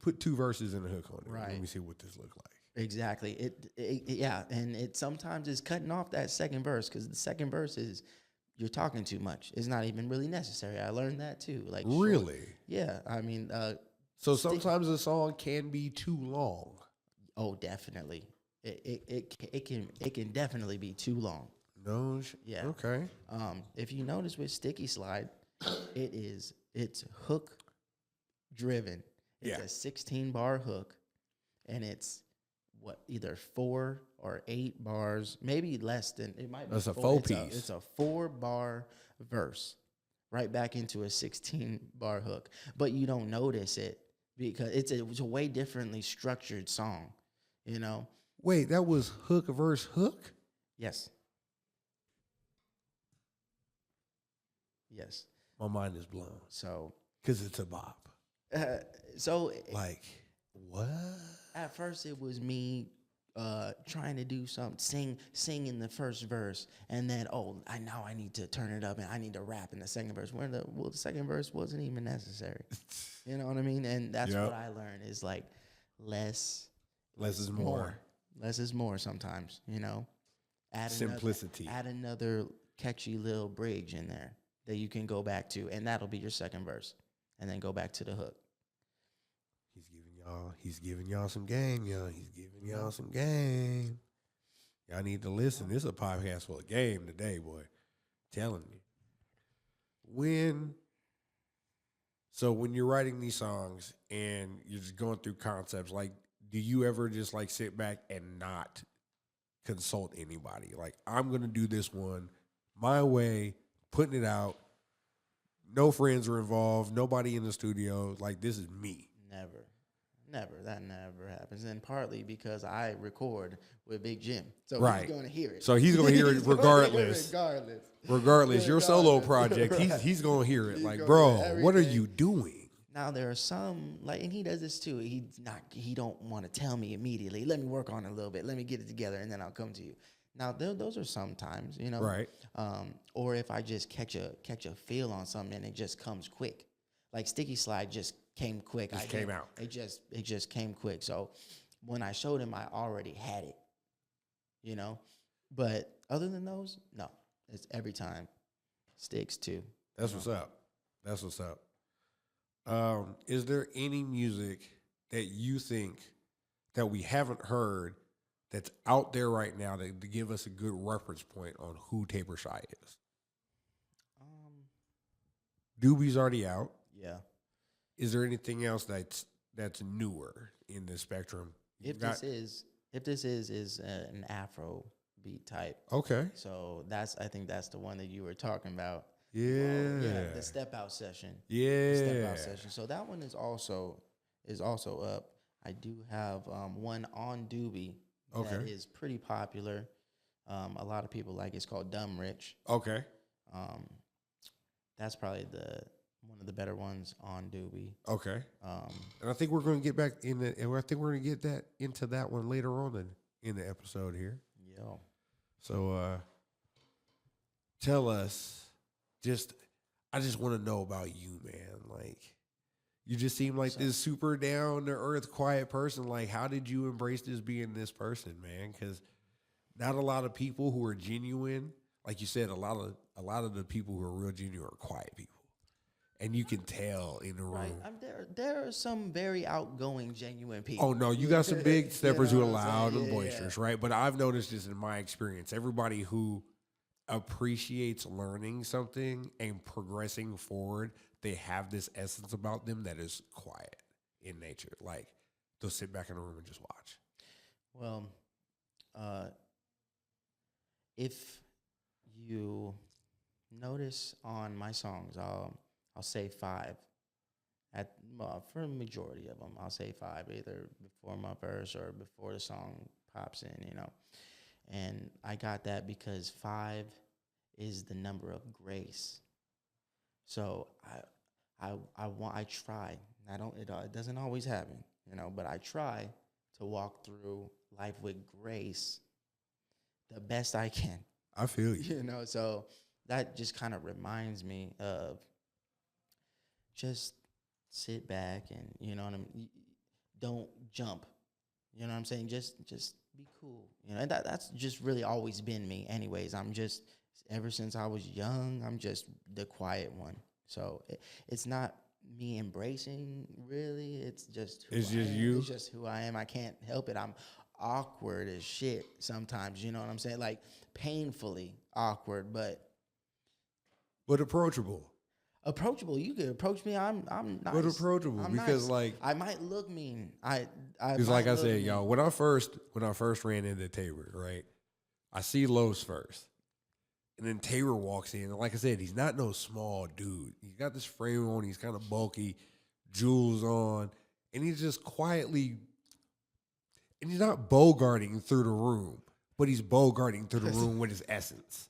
put two verses in a hook on it. Right. Let me see what this looks like. Exactly. And it sometimes is cutting off that second verse, because the second verse is you're talking too much. It's not even really necessary. I learned that too. Like, really? Short, yeah. I mean, so sometimes a song can be too long. Oh, definitely. It can definitely be too long. No. Yeah. Okay. If you notice with Sticky Slide, it's hook driven. It's a 16 bar hook, and it's either 4 or 8 bars, maybe less than it might be. That's a full piece. It's a 4-bar verse, right back into a 16 bar hook, but you don't notice it because it's a way differently structured song. Wait, that was hook verse hook? Yes. My mind is blown So, because it's a bop. so Like, what? at first it was me trying to do something, sing in the first verse, and then I need to turn it up and I need to rap in the second verse. The second verse wasn't even necessary. You know what I mean? And that's what I learned is like less is more. Less is more sometimes. You know, Simplicity. Add another catchy little bridge in there that you can go back to, and that'll be your second verse, and then go back to the hook. He's giving y'all some game, y'all. He's giving y'all some game. Y'all need to listen. This is a podcast full of game today, boy. Telling you. When you're writing these songs and you're just going through concepts, like, do you ever just like sit back and not consult anybody? Like, I'm gonna do this one my way, putting it out. No friends are involved. Nobody in the studio. Like, this is me. Never. That never happens. And partly because I record with Big Jim. So right. He's going to hear it. So he's going to hear it regardless. Regardless. Your solo project, he's going to hear it. Like, bro, what are you doing? Now, there are some, like, and he does this too. He don't want to tell me immediately. Let me work on it a little bit. Let me get it together, and then I'll come to you. Now, those are sometimes, you know. Right. Or if I just catch a feel on something and it just comes quick. Like Sticky Slide just came quick. It came out. It just came quick. So when I showed him, I already had it, you know. But other than those, no. It's every time sticks too. That's what's up. That's what's up. Is there any music that you think that we haven't heard that's out there right now to give us a good reference point on who Taper Shy is? Doobie's already out. Yeah. Is there anything else that's newer in the spectrum? If this is an Afro beat type. Okay. So I think that's the one that you were talking about. Yeah. The step out session. Yeah. The step out session. So that one is also up. I do have one on Doobie that is pretty popular. A lot of people like it's called Dumb Rich. Okay. That's probably one of the better ones on Doobie. Okay. And I think we're going to get back I think we're going to get into that one later on in the episode here. Yeah. So tell us, I just want to know about you, man. Like, you just seem like this super down to earth, quiet person. Like, how did you embrace this being this person, man? Because not a lot of people who are genuine, like you said, a lot of the people who are real genuine are quiet people. And you can tell in the room. Right. There are some very outgoing, genuine people. Oh, no, you got some big steppers who are loud and yeah, boisterous, right? But I've noticed this in my experience. Everybody who appreciates learning something and progressing forward, they have this essence about them that is quiet in nature. Like, they'll sit back in a room and just watch. Well, if you notice on my songs, I'll say 5. For the majority of them, I'll say 5, either before my verse or before the song pops in, you know. And I got that because 5 is the number of grace. So I try. It doesn't always happen, you know, but I try to walk through life with grace the best I can. I feel you. You know, so that just kind of reminds me of just sit back and, you know what I mean, don't jump. You know what I'm saying? Just be cool. You know, and that's just really always been me anyways. I'm just, ever since I was young, I'm just the quiet one. So it's not me embracing, really. It's just who I am. You? It's just who I am. I can't help it. I'm awkward as shit sometimes, you know what I'm saying? Like, painfully awkward, but approachable. Approachable. You could approach me. I'm nice. But approachable, I'm because nice. like, I might look mean. Because like I said, y'all, when I first ran into Tabor, right, I see Los first. And then Tabor walks in. And like I said, he's not no small dude. He's got this frame on. He's kind of bulky, jewels on. And he's just quietly, and he's not bogarting through the room, but he's bogarting through the room with his essence.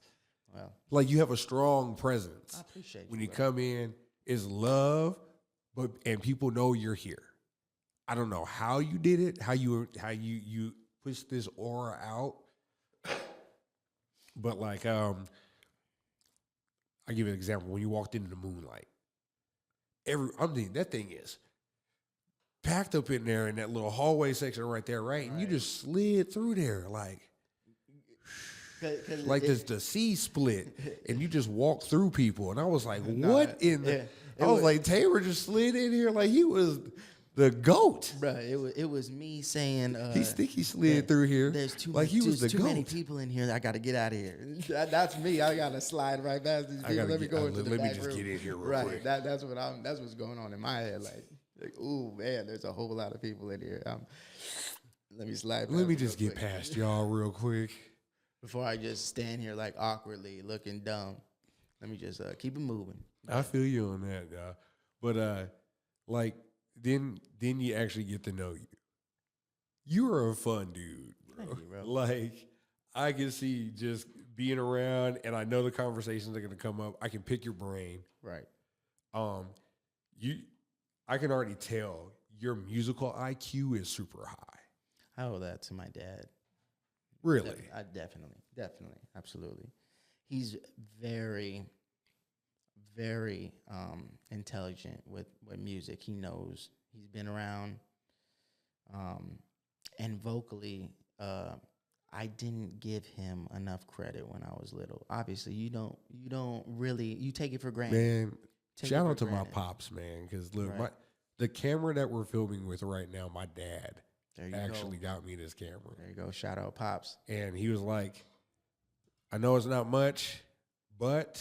Well, Like you have a strong presence. I appreciate When you, you bro. come in, it's love, and people know you're here. I don't know how you did it, how you pushed this aura out, but like I give you an example. When you walked into the moonlight, that thing is packed up in there in that little hallway section right there, right? And you just slid through there like the sea split, and you just walked through people, and I was like, "What in the?" I was like, Taylor just slid in here like he was the goat. Bruh, it was me saying He slid through here There's too like he was the too goat. many people in here. I got to get out of here. That's me. I got to slide right past these people. Let me go into the back room. Let me just get in here real quick. That's what's going on in my head. Like, ooh man, there's a whole lot of people in here. Let me slide. Let me real just get quick past y'all real quick before I just stand here like awkwardly looking dumb. Let me just keep it moving. I feel you on that, but like then you actually get to know you. You are a fun dude, bro. Thank you, bro. Like I can see just being around, and I know the conversations are gonna come up. I can pick your brain. Right. I can already tell your musical IQ is super high. I owe that to my dad. Really? I definitely, absolutely. He's very, very intelligent with music. He knows. He's been around. And vocally, I didn't give him enough credit when I was little. Obviously, you don't really, you take it for granted. Man, Take shout it out for to my granted. pops, man, because look, Right. the camera that we're filming with right now, my dad There you actually go. got me this camera. There you go. Shout out Pops. And he was like, I know it's not much, but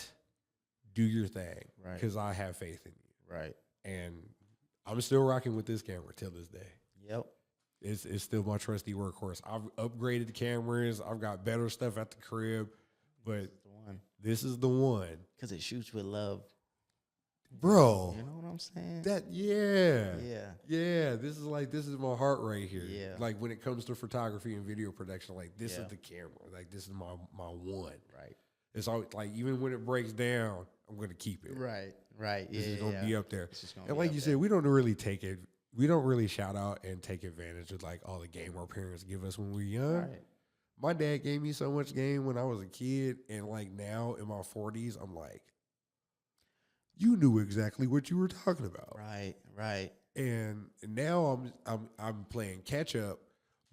do your thing. Right. Because I have faith in you. Right. And I'm still rocking with this camera till this day. Yep. It's still my trusty workhorse. I've upgraded the cameras. I've got better stuff at the crib. But The one. this is the one. Because it shoots with love. Bro. You know what I'm saying? Yeah, this is my heart right here. Yeah. Like when it comes to photography and video production, like this Yeah. is the camera. Like this is my one. Right. It's always like even when it breaks down, I'm gonna keep it. Right. Right. This is gonna be up there. It's just gonna And be like up you there. said, we don't really shout out and take advantage of like all the game our parents give us when we were young. Right. My dad gave me so much game when I was a kid, and like now in my 40s, I'm like, you knew exactly what you were talking about. Right. Right. And now I'm playing catch up,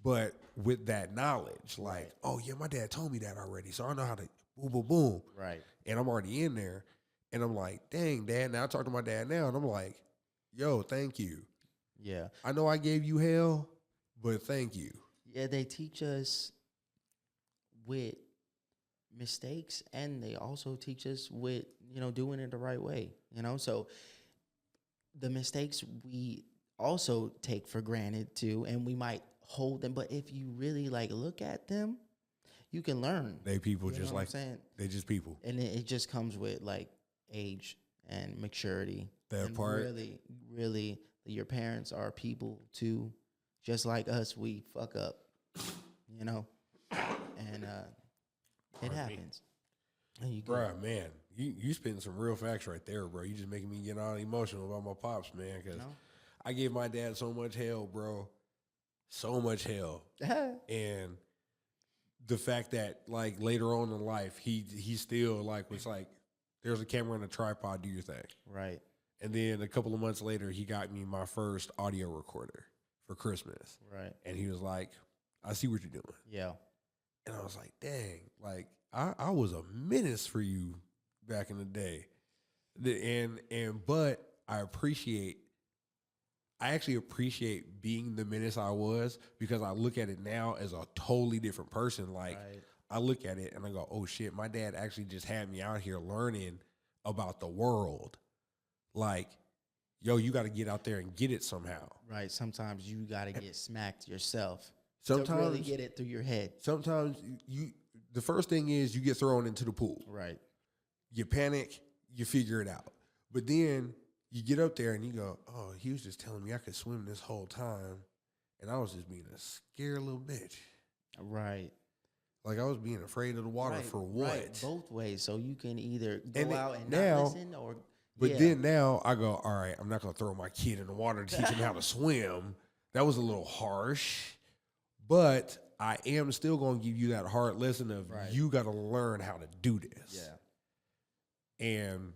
but with that knowledge, like, oh yeah, my dad told me that already, so I know how to boom, boom, boom. Right. And I'm already in there, and I'm like, dang, Dad. Now I talk to my dad now, and I'm like, yo, thank you. Yeah. I know I gave you hell, but thank you. Yeah. They teach us with mistakes, and they also teach us with doing it the right way. So the mistakes we also take for granted too, and we might hold them. But if you really look at them, you can learn. They people You just know what like I'm saying? they just people. And it just comes with age and maturity. That and part. really, your parents are people too, just like us. We fuck up, and it happens. And you Bruh, man, you spitting some real facts right there, bro. You just making me get all emotional about my pops, man, because I gave my dad so much hell, bro. So much hell. And the fact that later on in life, he still was like, there's a camera and a tripod, do your thing. Right. And then a couple of months later, he got me my first audio recorder for Christmas. Right. And he was like, I see what you're doing. Yeah. And I was like, dang, I was a menace for you back in the day. But I actually appreciate being the menace I was, because I look at it now as a totally different person. Right. I look at it and I go, oh shit, my dad actually just had me out here learning about the world. Yo, you got to get out there and get it somehow. Right. Sometimes you got to get smacked yourself. Sometimes to really get it through your head. Sometimes the first thing is you get thrown into the pool. Right. You panic, you figure it out. But then you get up there and you go, oh, he was just telling me I could swim this whole time, and I was just being a scared little bitch. Right. Like I was being afraid of the water for what? Right, both ways. So you can either go And out and now- not listen, or But then now I go, all right, I'm not going to throw my kid in the water to teach him how to swim. That was a little harsh. But I am still going to give you that hard lesson of you got to learn how to do this. Yeah. And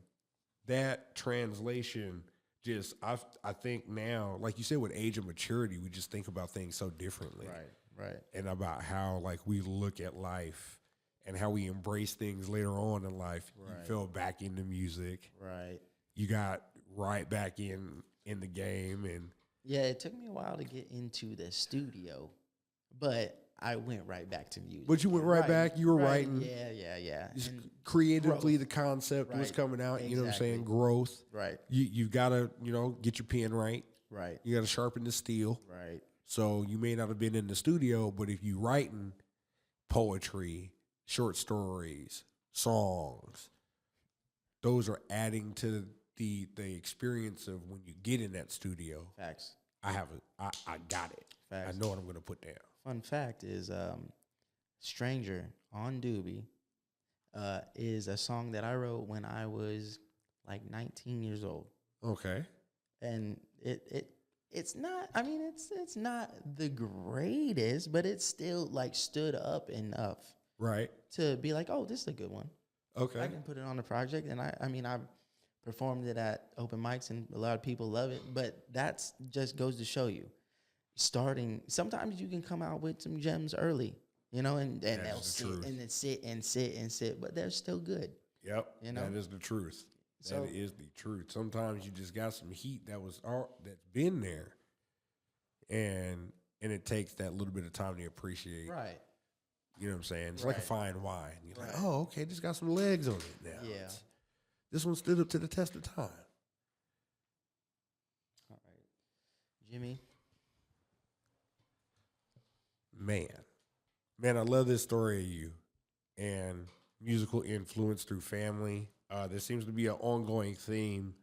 that translation just, I think now, like you said, with age and maturity, we just think about things so differently. Right. And about how like we look at life and how we embrace things later on in life. Right. You fell back into music. Right. You got right back in the game. And Yeah, it took me a while to get into the studio, but I went right back to music. But you went right back. You were writing. Yeah. Just And creatively, the concept was Right. coming out. You know what I'm saying? Exactly. Growth. right. You gotta, get your pen right. Right. You gotta sharpen the steel. Right. So you may not have been in the studio, but if you writing poetry, short stories, songs, those are adding to the experience of when you get in that studio. Facts. I got it. Facts. I know what I'm gonna put down. Fun fact is Stranger on Doobie is a song that I wrote when I was like 19 years old. Okay. And it's not, I mean, it's not the greatest, but it still like stood up enough Right. to be like, oh, this is a good one. Okay. I can put it on the project. And I mean, I've performed it at open mics and a lot of people love it, but that's just goes to show you. Sometimes you can come out with some gems early, and they'll sit and then sit, but they're still good. Yep. That is the truth. So- That is the truth. Sometimes you just got some heat that's been there, and it takes that little bit of time to appreciate. Right. You know what I'm saying? It's like a Right. fine wine. You're like, Right. oh, okay, this got some legs on it now. Yeah. This one stood up to the test of time. All right. Jimmy. Man, I love this story of you and musical influence through family. There seems to be an ongoing theme,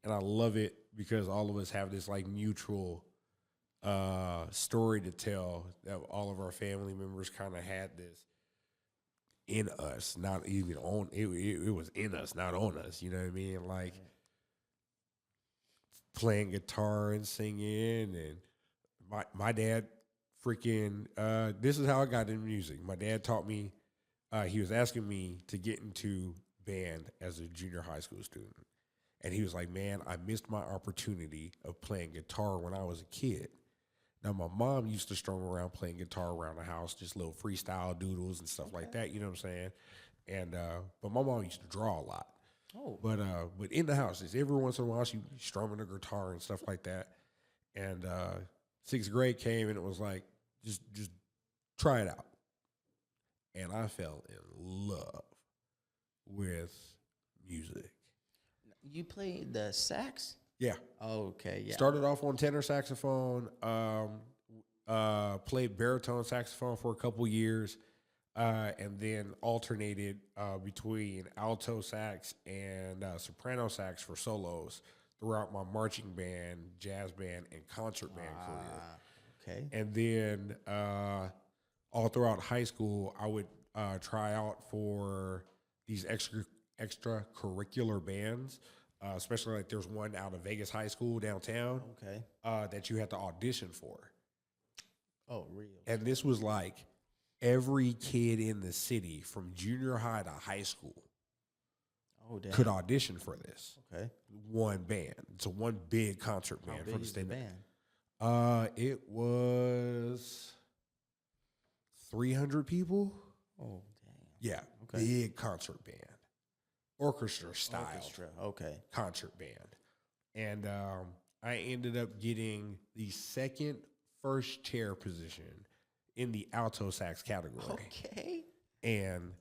and I love it because all of us have this like mutual story to tell that all of our family members kind of had this in us, not even on it. It was in us, not on us. You know what I mean? Like playing guitar and singing, and my dad. Freaking, this is how I got into music. My dad taught me, he was asking me to get into band as a junior high school student. And he was like, man, I missed my opportunity of playing guitar when I was a kid. Now, my mom used to strum around playing guitar around the house, just little freestyle doodles and stuff like that, you know what I'm saying? And, but my mom used to draw a lot. Oh. But in the house, just every once in a while, she strumming a guitar and stuff like that. And, sixth grade came and it was like, just try it out. And I fell in love with music. You played the sax? Yeah. Okay, yeah. Started off on tenor saxophone, played baritone saxophone for a couple years, and then alternated between alto sax and soprano sax for solos throughout my marching band, jazz band, and concert band career. Okay. And then all throughout high school, I would try out for these extracurricular bands, especially like there's one out of Vegas High School downtown Okay. that you had to audition for. Oh, real. And this was like every kid in the city from junior high to high school Oh, damn. could audition for this. Okay. One band. It's a one big concert band How for big the is the state. band? It was 300 people. Oh, damn. Yeah, Okay. big concert band, orchestra style Orchestra. Okay. concert band, and I ended up getting the first chair position in the alto sax category. Okay. And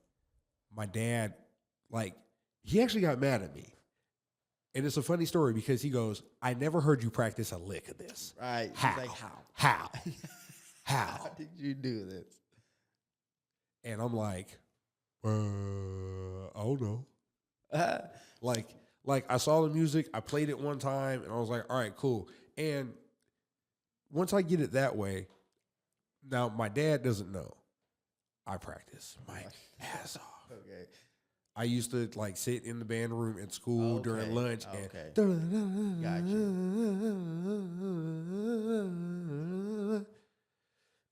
my dad, he actually got mad at me. And it's a funny story because he goes, I never heard you practice a lick of this. Right. He's How? like, how? How? How How? did you do this? And I'm like, I don't know. Like I saw the music, I played it one time, and I was like, all right, cool. And once I get it that way, now my dad doesn't know. I practiced my ass off. Okay. I used to like sit in the band room at school during lunch and Got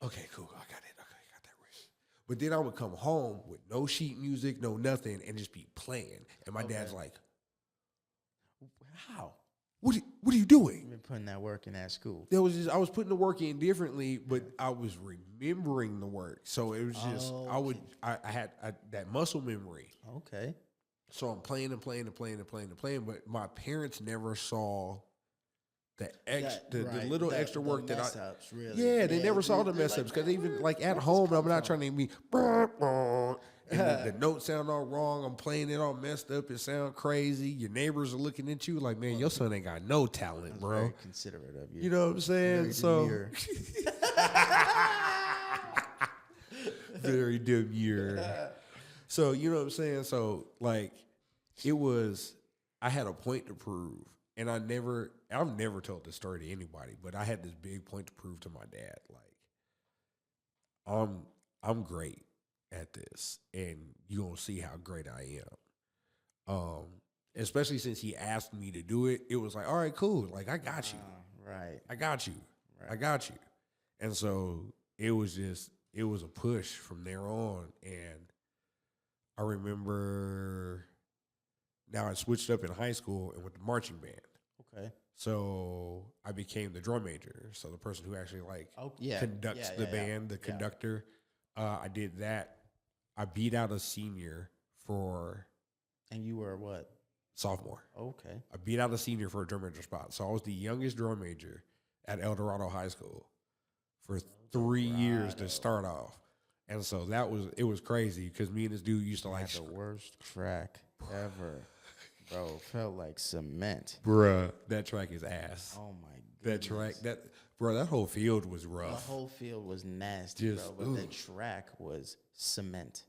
okay, cool. I got it. Okay, I got that right. But then I would come home with no sheet music, no nothing, and just be playing. And my dad's like, How? What are you doing? You've been putting that work in at school. There was just I was putting the work in differently, but I was remembering the work. So it was just I had that muscle memory. Okay. So I'm playing and playing and playing and playing and playing, but my parents never saw the little extra work that I really. Yeah, they never saw the mess ups because even like at home, I'm not trying to be and the notes sound all wrong. I'm playing it all messed up. It sound crazy. Your neighbors are looking at you like, man, your son ain't got no talent, bro. Very considerate of you. You know what I'm saying? Very demure. So you know what I'm saying? So like, I had a point to prove, and I've never told this story to anybody, but I had this big point to prove to my dad. Like, I'm great at this, and you gonna see how great I am. Especially since he asked me to do it, it was like, all right, cool. Like, I got you. Right. I got you. Right. I got you. And so it was a push from there on. And I remember now I switched up in high school and with the marching band. Okay. So I became the drum major. So the person who actually conducts the band, the conductor. I did that. I beat out a senior for. And you were what? Sophomore. Okay. I beat out a senior for a drum major spot. So I was the youngest drum major at El Dorado High School for 3 years to start off. And so it was crazy because me and this dude used to like the worst track ever. Bro, felt like cement. Bruh, that track is ass. Oh my That goodness. track, that whole field was rough. The whole field was nasty, bro. But the track was cement.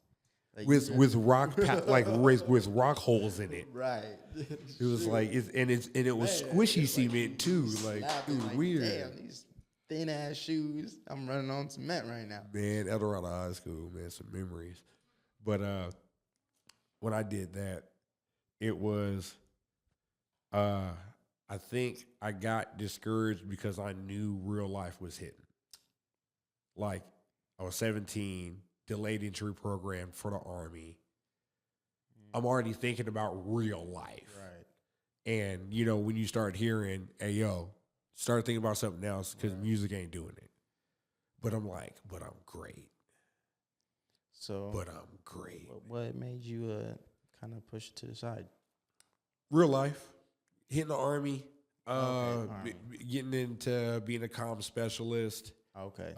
Like with rock with rock holes in it. Right. It was like it was squishy cement too. Like it was weird. Damn, these thin ass shoes. I'm running on cement right now. Man, El Dorado High School, man, some memories. But when I did that, it was I think I got discouraged because I knew real life was hitting. Like, I was 17, delayed entry program for the Army. I'm already thinking about real life. Right. And, you know, when you start hearing, hey, yo, start thinking about something else because music ain't doing it. But I'm like, but I'm great. So, but I'm great. What made you kind of push it to the side? Real life. Hitting the Army. Army. Getting into being a comm specialist. Okay.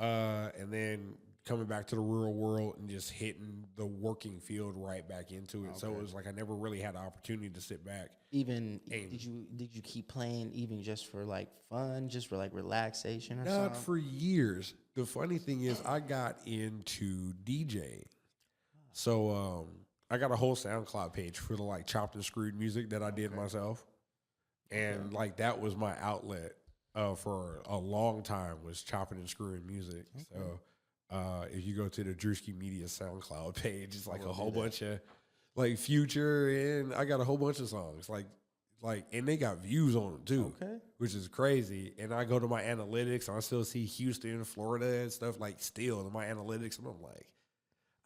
And then coming back to the real world and just hitting the working field right back into it. Okay. So it was like I never really had the opportunity to sit back. Even did you keep playing even just for like fun, just for like relaxation or something? Not for years. The funny thing is I got into DJing. So I got a whole SoundCloud page for the like chopped and screwed music that I did myself. And like that was my outlet for a long time was chopping and screwing music. Okay. So if you go to the Druski Media SoundCloud page, it's like a whole bunch of like Future, and I got a whole bunch of songs like and they got views on them too, which is crazy. And I go to my analytics and I still see Houston, Florida and stuff like still in my analytics, and I'm like,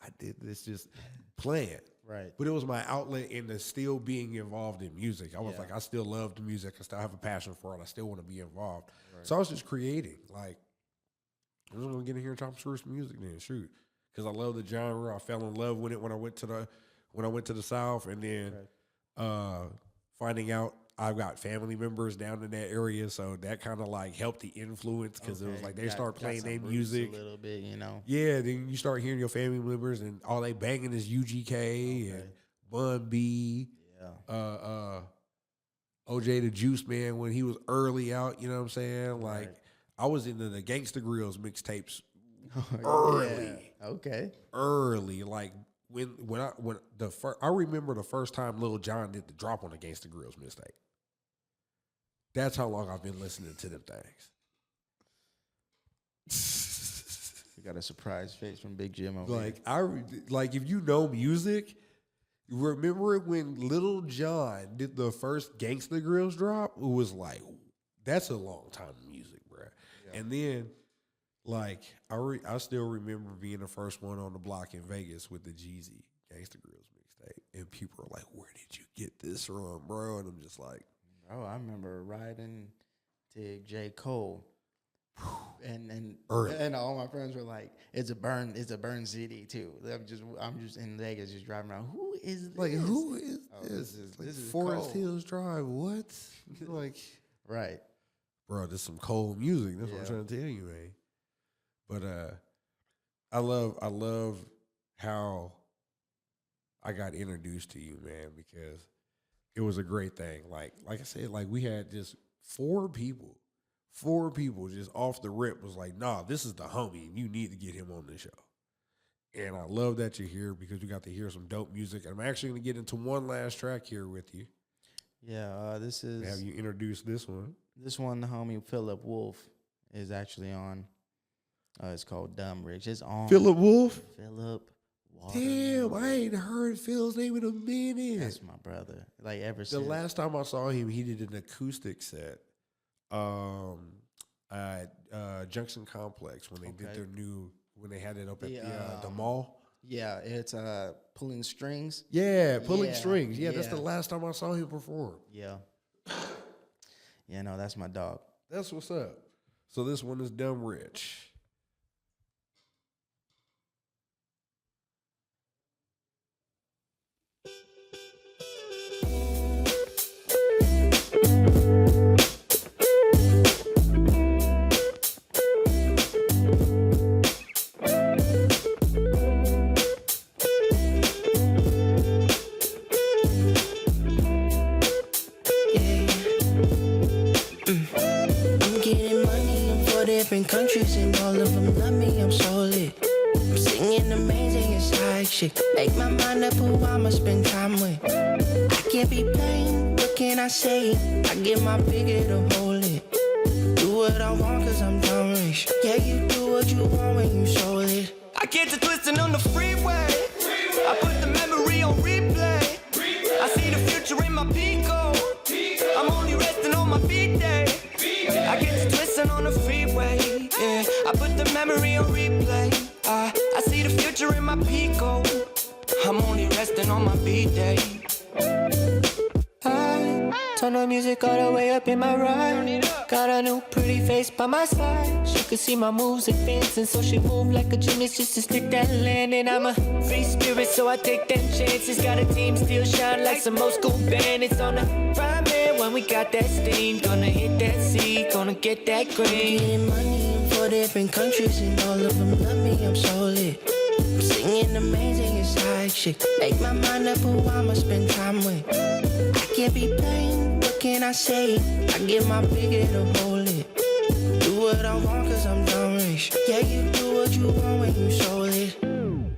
I did this just playing. Right. But it was my outlet into still being involved in music. I was like, I still love the music. I still have a passion for it. I still want to be involved. Right. So I was just creating. Like, I'm just going to get in here and chop screw some music then, shoot. Because I love the genre. I fell in love with it when I went to the South. And then finding out I've got family members down in that area, so that kind of like helped the influence because it was like they start playing their music a little bit, you know. Yeah, then you start hearing your family members and all they banging is UGK and Bun B, OJ the Juice Man when he was early out. You know what I'm saying? Like I was into the Gangsta Grills mixtapes early. Okay, early like. I remember the first time Lil Jon did the drop on the Gangsta Grills mixtape. That's how long I've been listening to them things. You got a surprise face from Big Jim over Like if you know music, remember when Little John did the first Gangsta Grills drop? It was like, that's a long time in music, bro. Yeah. And then, like, I still remember being the first one on the block in Vegas with the Jeezy Gangsta Grills mixtape, and people are like, "Where did you get this from, bro?" And I'm just like, "Bro, I remember riding to J. Cole." And all my friends were like, it's a burn CD too. I'm just in Vegas just driving around. Who is this? Like, who is this? This is Forest Cole. Hills Drive. What? Like, right, bro, this is some cold music. That's what I'm trying to tell you, man. But I love how I got introduced to you, man, because it was a great thing. Like I said, like we had just four people just off the rip was like, nah, this is the homie, and you need to get him on the show. And I love that you're here because we got to hear some dope music. And I'm actually going to get into one last track here with you. Yeah, this is... Have you introduced this one? This one, the homie Philip Wolf is actually on. It's called Dumb Rich. It's on. Philip Wolf? Philip Wolf. Damn, I ain't heard Phil's name in a minute. That's my brother. Like, ever The since... last time I saw him, he did an acoustic set. At Junction Complex when they did their when they had it up at the mall. Yeah, it's Pulling Strings. Yeah, Pulling Strings. Yeah, that's the last time I saw him perform. Yeah. Yeah, no, that's my dog. That's what's up. So this one is Dumb Rich. Countries and all of them love me, I'm so lit. I'm singing amazing, it's high shit. Make my mind up who I'ma spend time with. I can't be plain, what can I say? I get my bigger to hold it. Do what I want cause I'm dumb rich. Yeah, you do what you want when you sold it. I get to twisting on the freeway. I put the memory on replay. I see the future in my Pico. I'm only resting on my feet day. I get to twisting on the freeway. Yeah, I put the memory on replay. I see the future in my Pico. I'm only resting on my B-day. I turn the music all the way up in my ride. Got a new pretty face by my side. She could see my moves advancing, so she move like a gymnast just to stick that landing. I'm a free spirit, so I take them chances. Got a team still shine like some old school bandits on the prime man. When we got that steam, gonna hit that sea, gonna get that green. Getting money in 4 different countries and all of them love me, I'm so lit. I'm singing amazing, it's high shit. Make my mind up who I'ma spend time with. I can't be plain, what can I say? I get my bigger to hold it. Do what I want cause I'm dumb rich. Yeah, you do what you want when you sold it.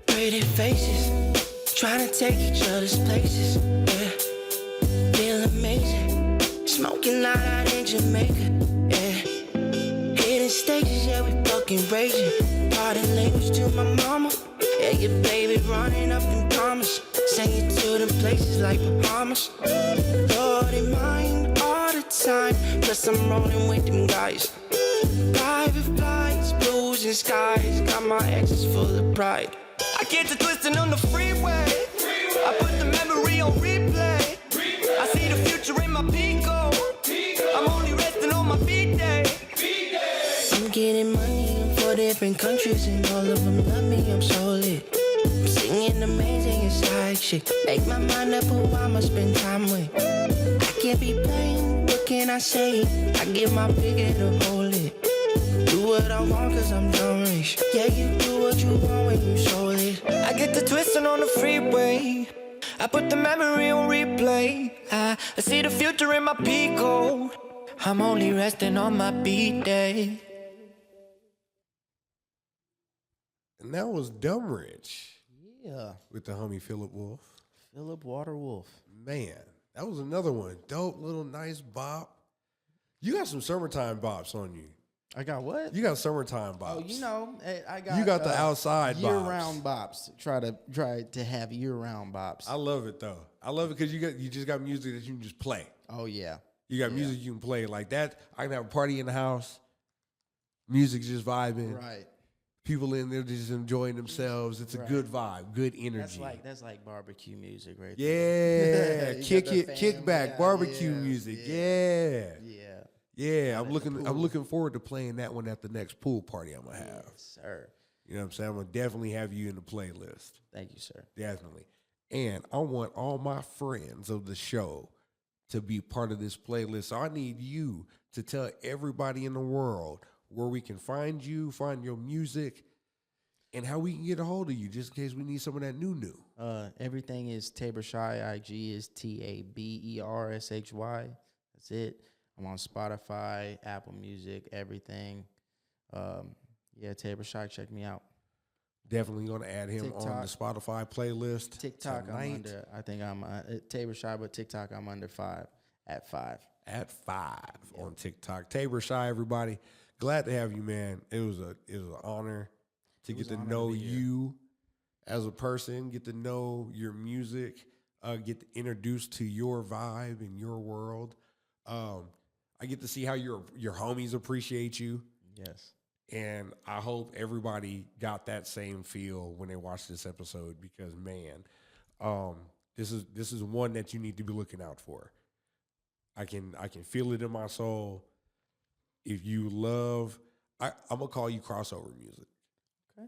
Pretty faces, trying to take each other's places. Yeah, feel amazing. Smoking loud out in Jamaica. Yeah, hidden stages, yeah, we fucking raging. Pardon language to my mama. Yeah, your baby running up in commas. Send you to them places like Bahamas. Lord in mind all the time. Plus I'm rolling with them guys. Private flights, blues and skies. Got my exes full of pride. I get to twisting on the freeway. I put the memory on replay. I see the future in my Pico. I'm only resting on my B-day. I'm getting money in 4 different countries and all of them love me, I'm so lit. I'm singing amazing, it's high shit. Make my mind up who I'ma spend time with. I can't be plain, what can I say? I get my bigger to hold it. Do what I want cause I'm dumb rich. Yeah, you do what you want when you sold it. I get the twisting on the freeway. I put the memory on replay. I see the future in my Pico. I'm only resting on my B-day. And that was Dumb Rich. Yeah. With the homie Philip Wolf. Philip Water Wolf. Man, that was another one. Dope little nice bop. You got some summertime bops on you. I got what? You got summertime Oh, bops. you know, I got. You got the outside bops. year-round bops. Try to have year-round bops. I love it though. I love it because you just got music that you can just play. Oh yeah. You got music you can play like that. I can have a party in the house. Music's just vibing. Right. People in there just enjoying themselves. It's a good vibe, good energy. That's like barbecue music, right? Yeah, You kick got the it, fam, kick back, yeah, barbecue yeah, music. yeah. Yeah. Yeah. I'm looking forward to playing that one at the next pool party I'm gonna have. Yes, sir. You know what I'm saying? I'm gonna definitely have you in the playlist. Thank you, sir. Definitely. And I want all my friends of the show to be part of this playlist. So I need you to tell everybody in the world where we can find you, find your music, and how we can get a hold of you, just in case we need some of that new. Everything is Tabor Shy. IG is TABERSHY. That's it. I'm on Spotify, Apple Music, everything. Tabor Shy. Check me out. Definitely going to add him on the Spotify playlist. TikTok, tonight. I'm under. I think I'm Tabor Shy, but TikTok, I'm under 5 at 5. At 5 on TikTok. Tabor Shy, everybody. Glad to have you, man. It was an honor to get to know you as a person, get to know your music, get introduced to your vibe and your world. I get to see how your homies appreciate you. Yes. And I hope everybody got that same feel when they watched this episode because, man, this is one that you need to be looking out for. I can feel it in my soul. If you love, I'm gonna call you crossover music. Okay.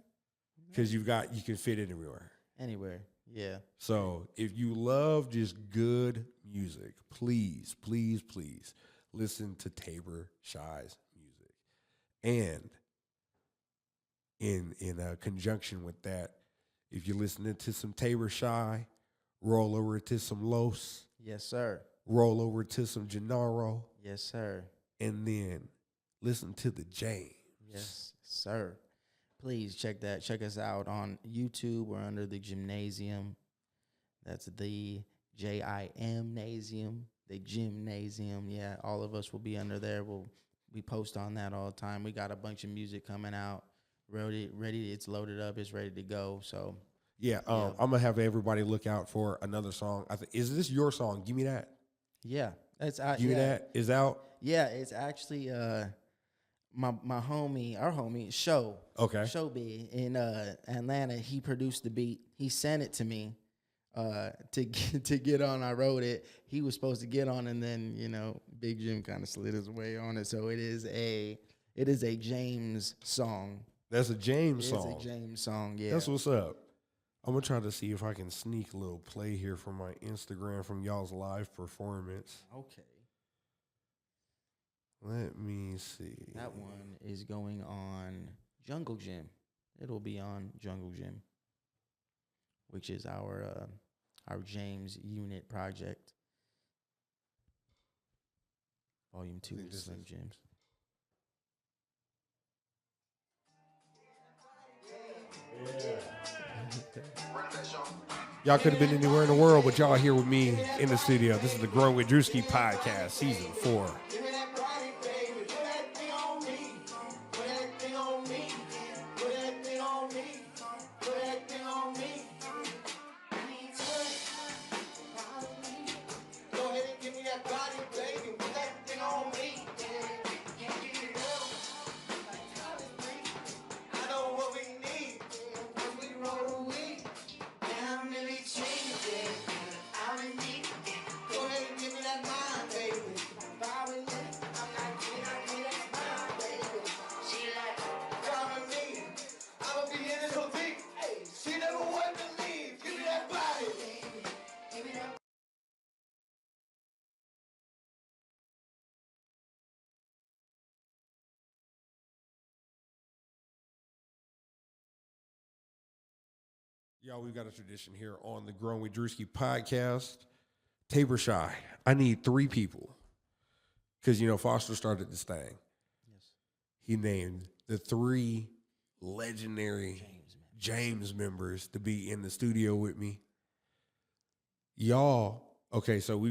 Because you can fit it everywhere. Anywhere. Yeah. So if you love just good music, please, please, please listen to Tabor Shy's music. And in conjunction with that, if you're listening to some Tabor Shy, roll over to some Los. Yes, sir. Roll over to some Gennaro. Yes, sir. And then listen to the James. Yes, sir. Please check us out on YouTube. We're under the Gymnasium. That's the Gymnasium, the Gymnasium. Yeah, all of us will be under there. We post on that all the time. We got a bunch of music coming out. Ready. It's loaded up. It's ready to go. So yeah. I'm gonna have everybody look out for another song. Is this your song? Give me that. Yeah, that's out. Give me that. Is out. Yeah, it's actually my homie, our homie, Show B in Atlanta. He produced the beat. He sent it to me to get on. I wrote it. He was supposed to get on, and then Big Jim kind of slid his way on it. So it is a James song. That's a James song. It's a James song. Yeah, That's what's up. I'm gonna try to see if I can sneak a little play here from my Instagram from y'all's live performance. Okay. Let me see. That one is going on Jungle Gym. It'll be on Jungle Gym, which is our James unit project. Volume 2 is Slim Jims. Y'all could have been anywhere in the world, but y'all here with me in the studio. This is the Growing With Drewski podcast, season 4. Y'all, we've got a tradition here on the Growing With Drewski podcast. Tabor Shy. I need 3 people. Because, Foster started this thing. Yes. He named the 3 legendary James members to be in the studio with me. Y'all, okay, so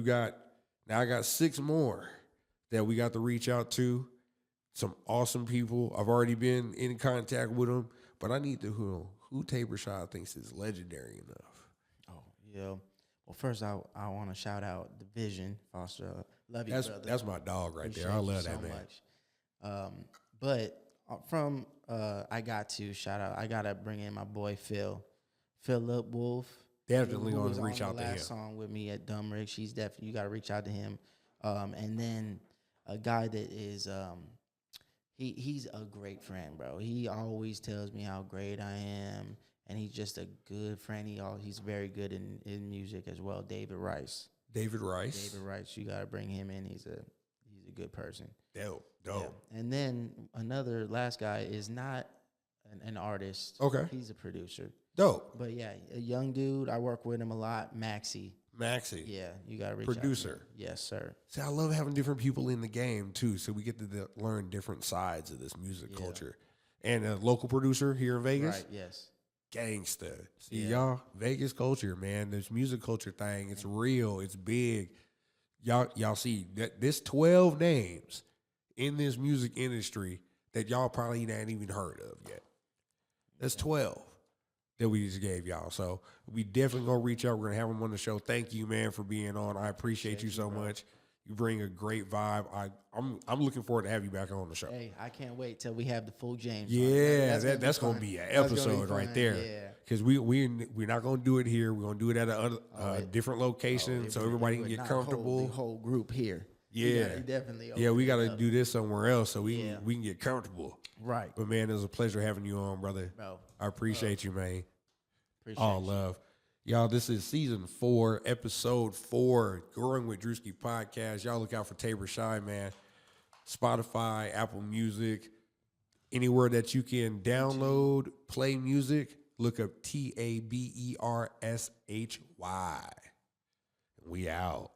I got 6 more that we got to reach out to some awesome people. I've already been in contact with them, but I need to who Tabor Shaw thinks is legendary enough. Oh, yeah. Well, first I want to shout out the Vision Foster. Love you, brother. That's my dog right Appreciate there. I you love so that man. much. But from I got to shout out. I gotta bring in my boy Philip Wolf. Definitely who gonna was reach on out the to last him. song with me at Dumb Rig. She's definitely, you gotta reach out to him. And then a guy that is he's a great friend, bro. He always tells me how great I am, and he's just a good friend. He's very good in music as well. David Rice. David Rice. David Rice, you gotta bring him in. He's a good person. Dope. Yeah. And then another last guy is not an artist. Okay. He's a producer. Dope. But yeah, a young dude. I work with him a lot. Maxie. Yeah, you gotta reach out to Producer. him. Yes, sir. See, I love having different people in the game too, so we get to learn different sides of this music culture. And a local producer here in Vegas, Right. Yes. gangsta. See, y'all, Vegas culture, man. This music culture thing, it's real, it's big. Y'all see that this 12 names in this music industry that y'all probably not even heard of yet. That's 12 that we just gave y'all. So we definitely gonna reach out. We're gonna have them on the show. Thank you, man, for being on. I appreciate you so much. You bring a great vibe. I'm looking forward to have you back on the show. Hey, I can't wait till we have the full James. Yeah, that's gonna be an That's gonna be episode right fun, there. yeah. Because we're not gonna do it here. We're gonna do it at a different location so everybody can get comfortable. The whole group here. Yeah, Definitely. yeah, we got open it to up. do this somewhere else so we can get comfortable. Right. But man, it was a pleasure having you on, brother. Bro, I appreciate you, man. appreciate All you. love. Y'all, this is season 4, episode 4, Growing With Drewski podcast. Y'all look out for Tabor Shy, man. Spotify, Apple Music, anywhere that you can download, play music, look up TABERSHY. We out.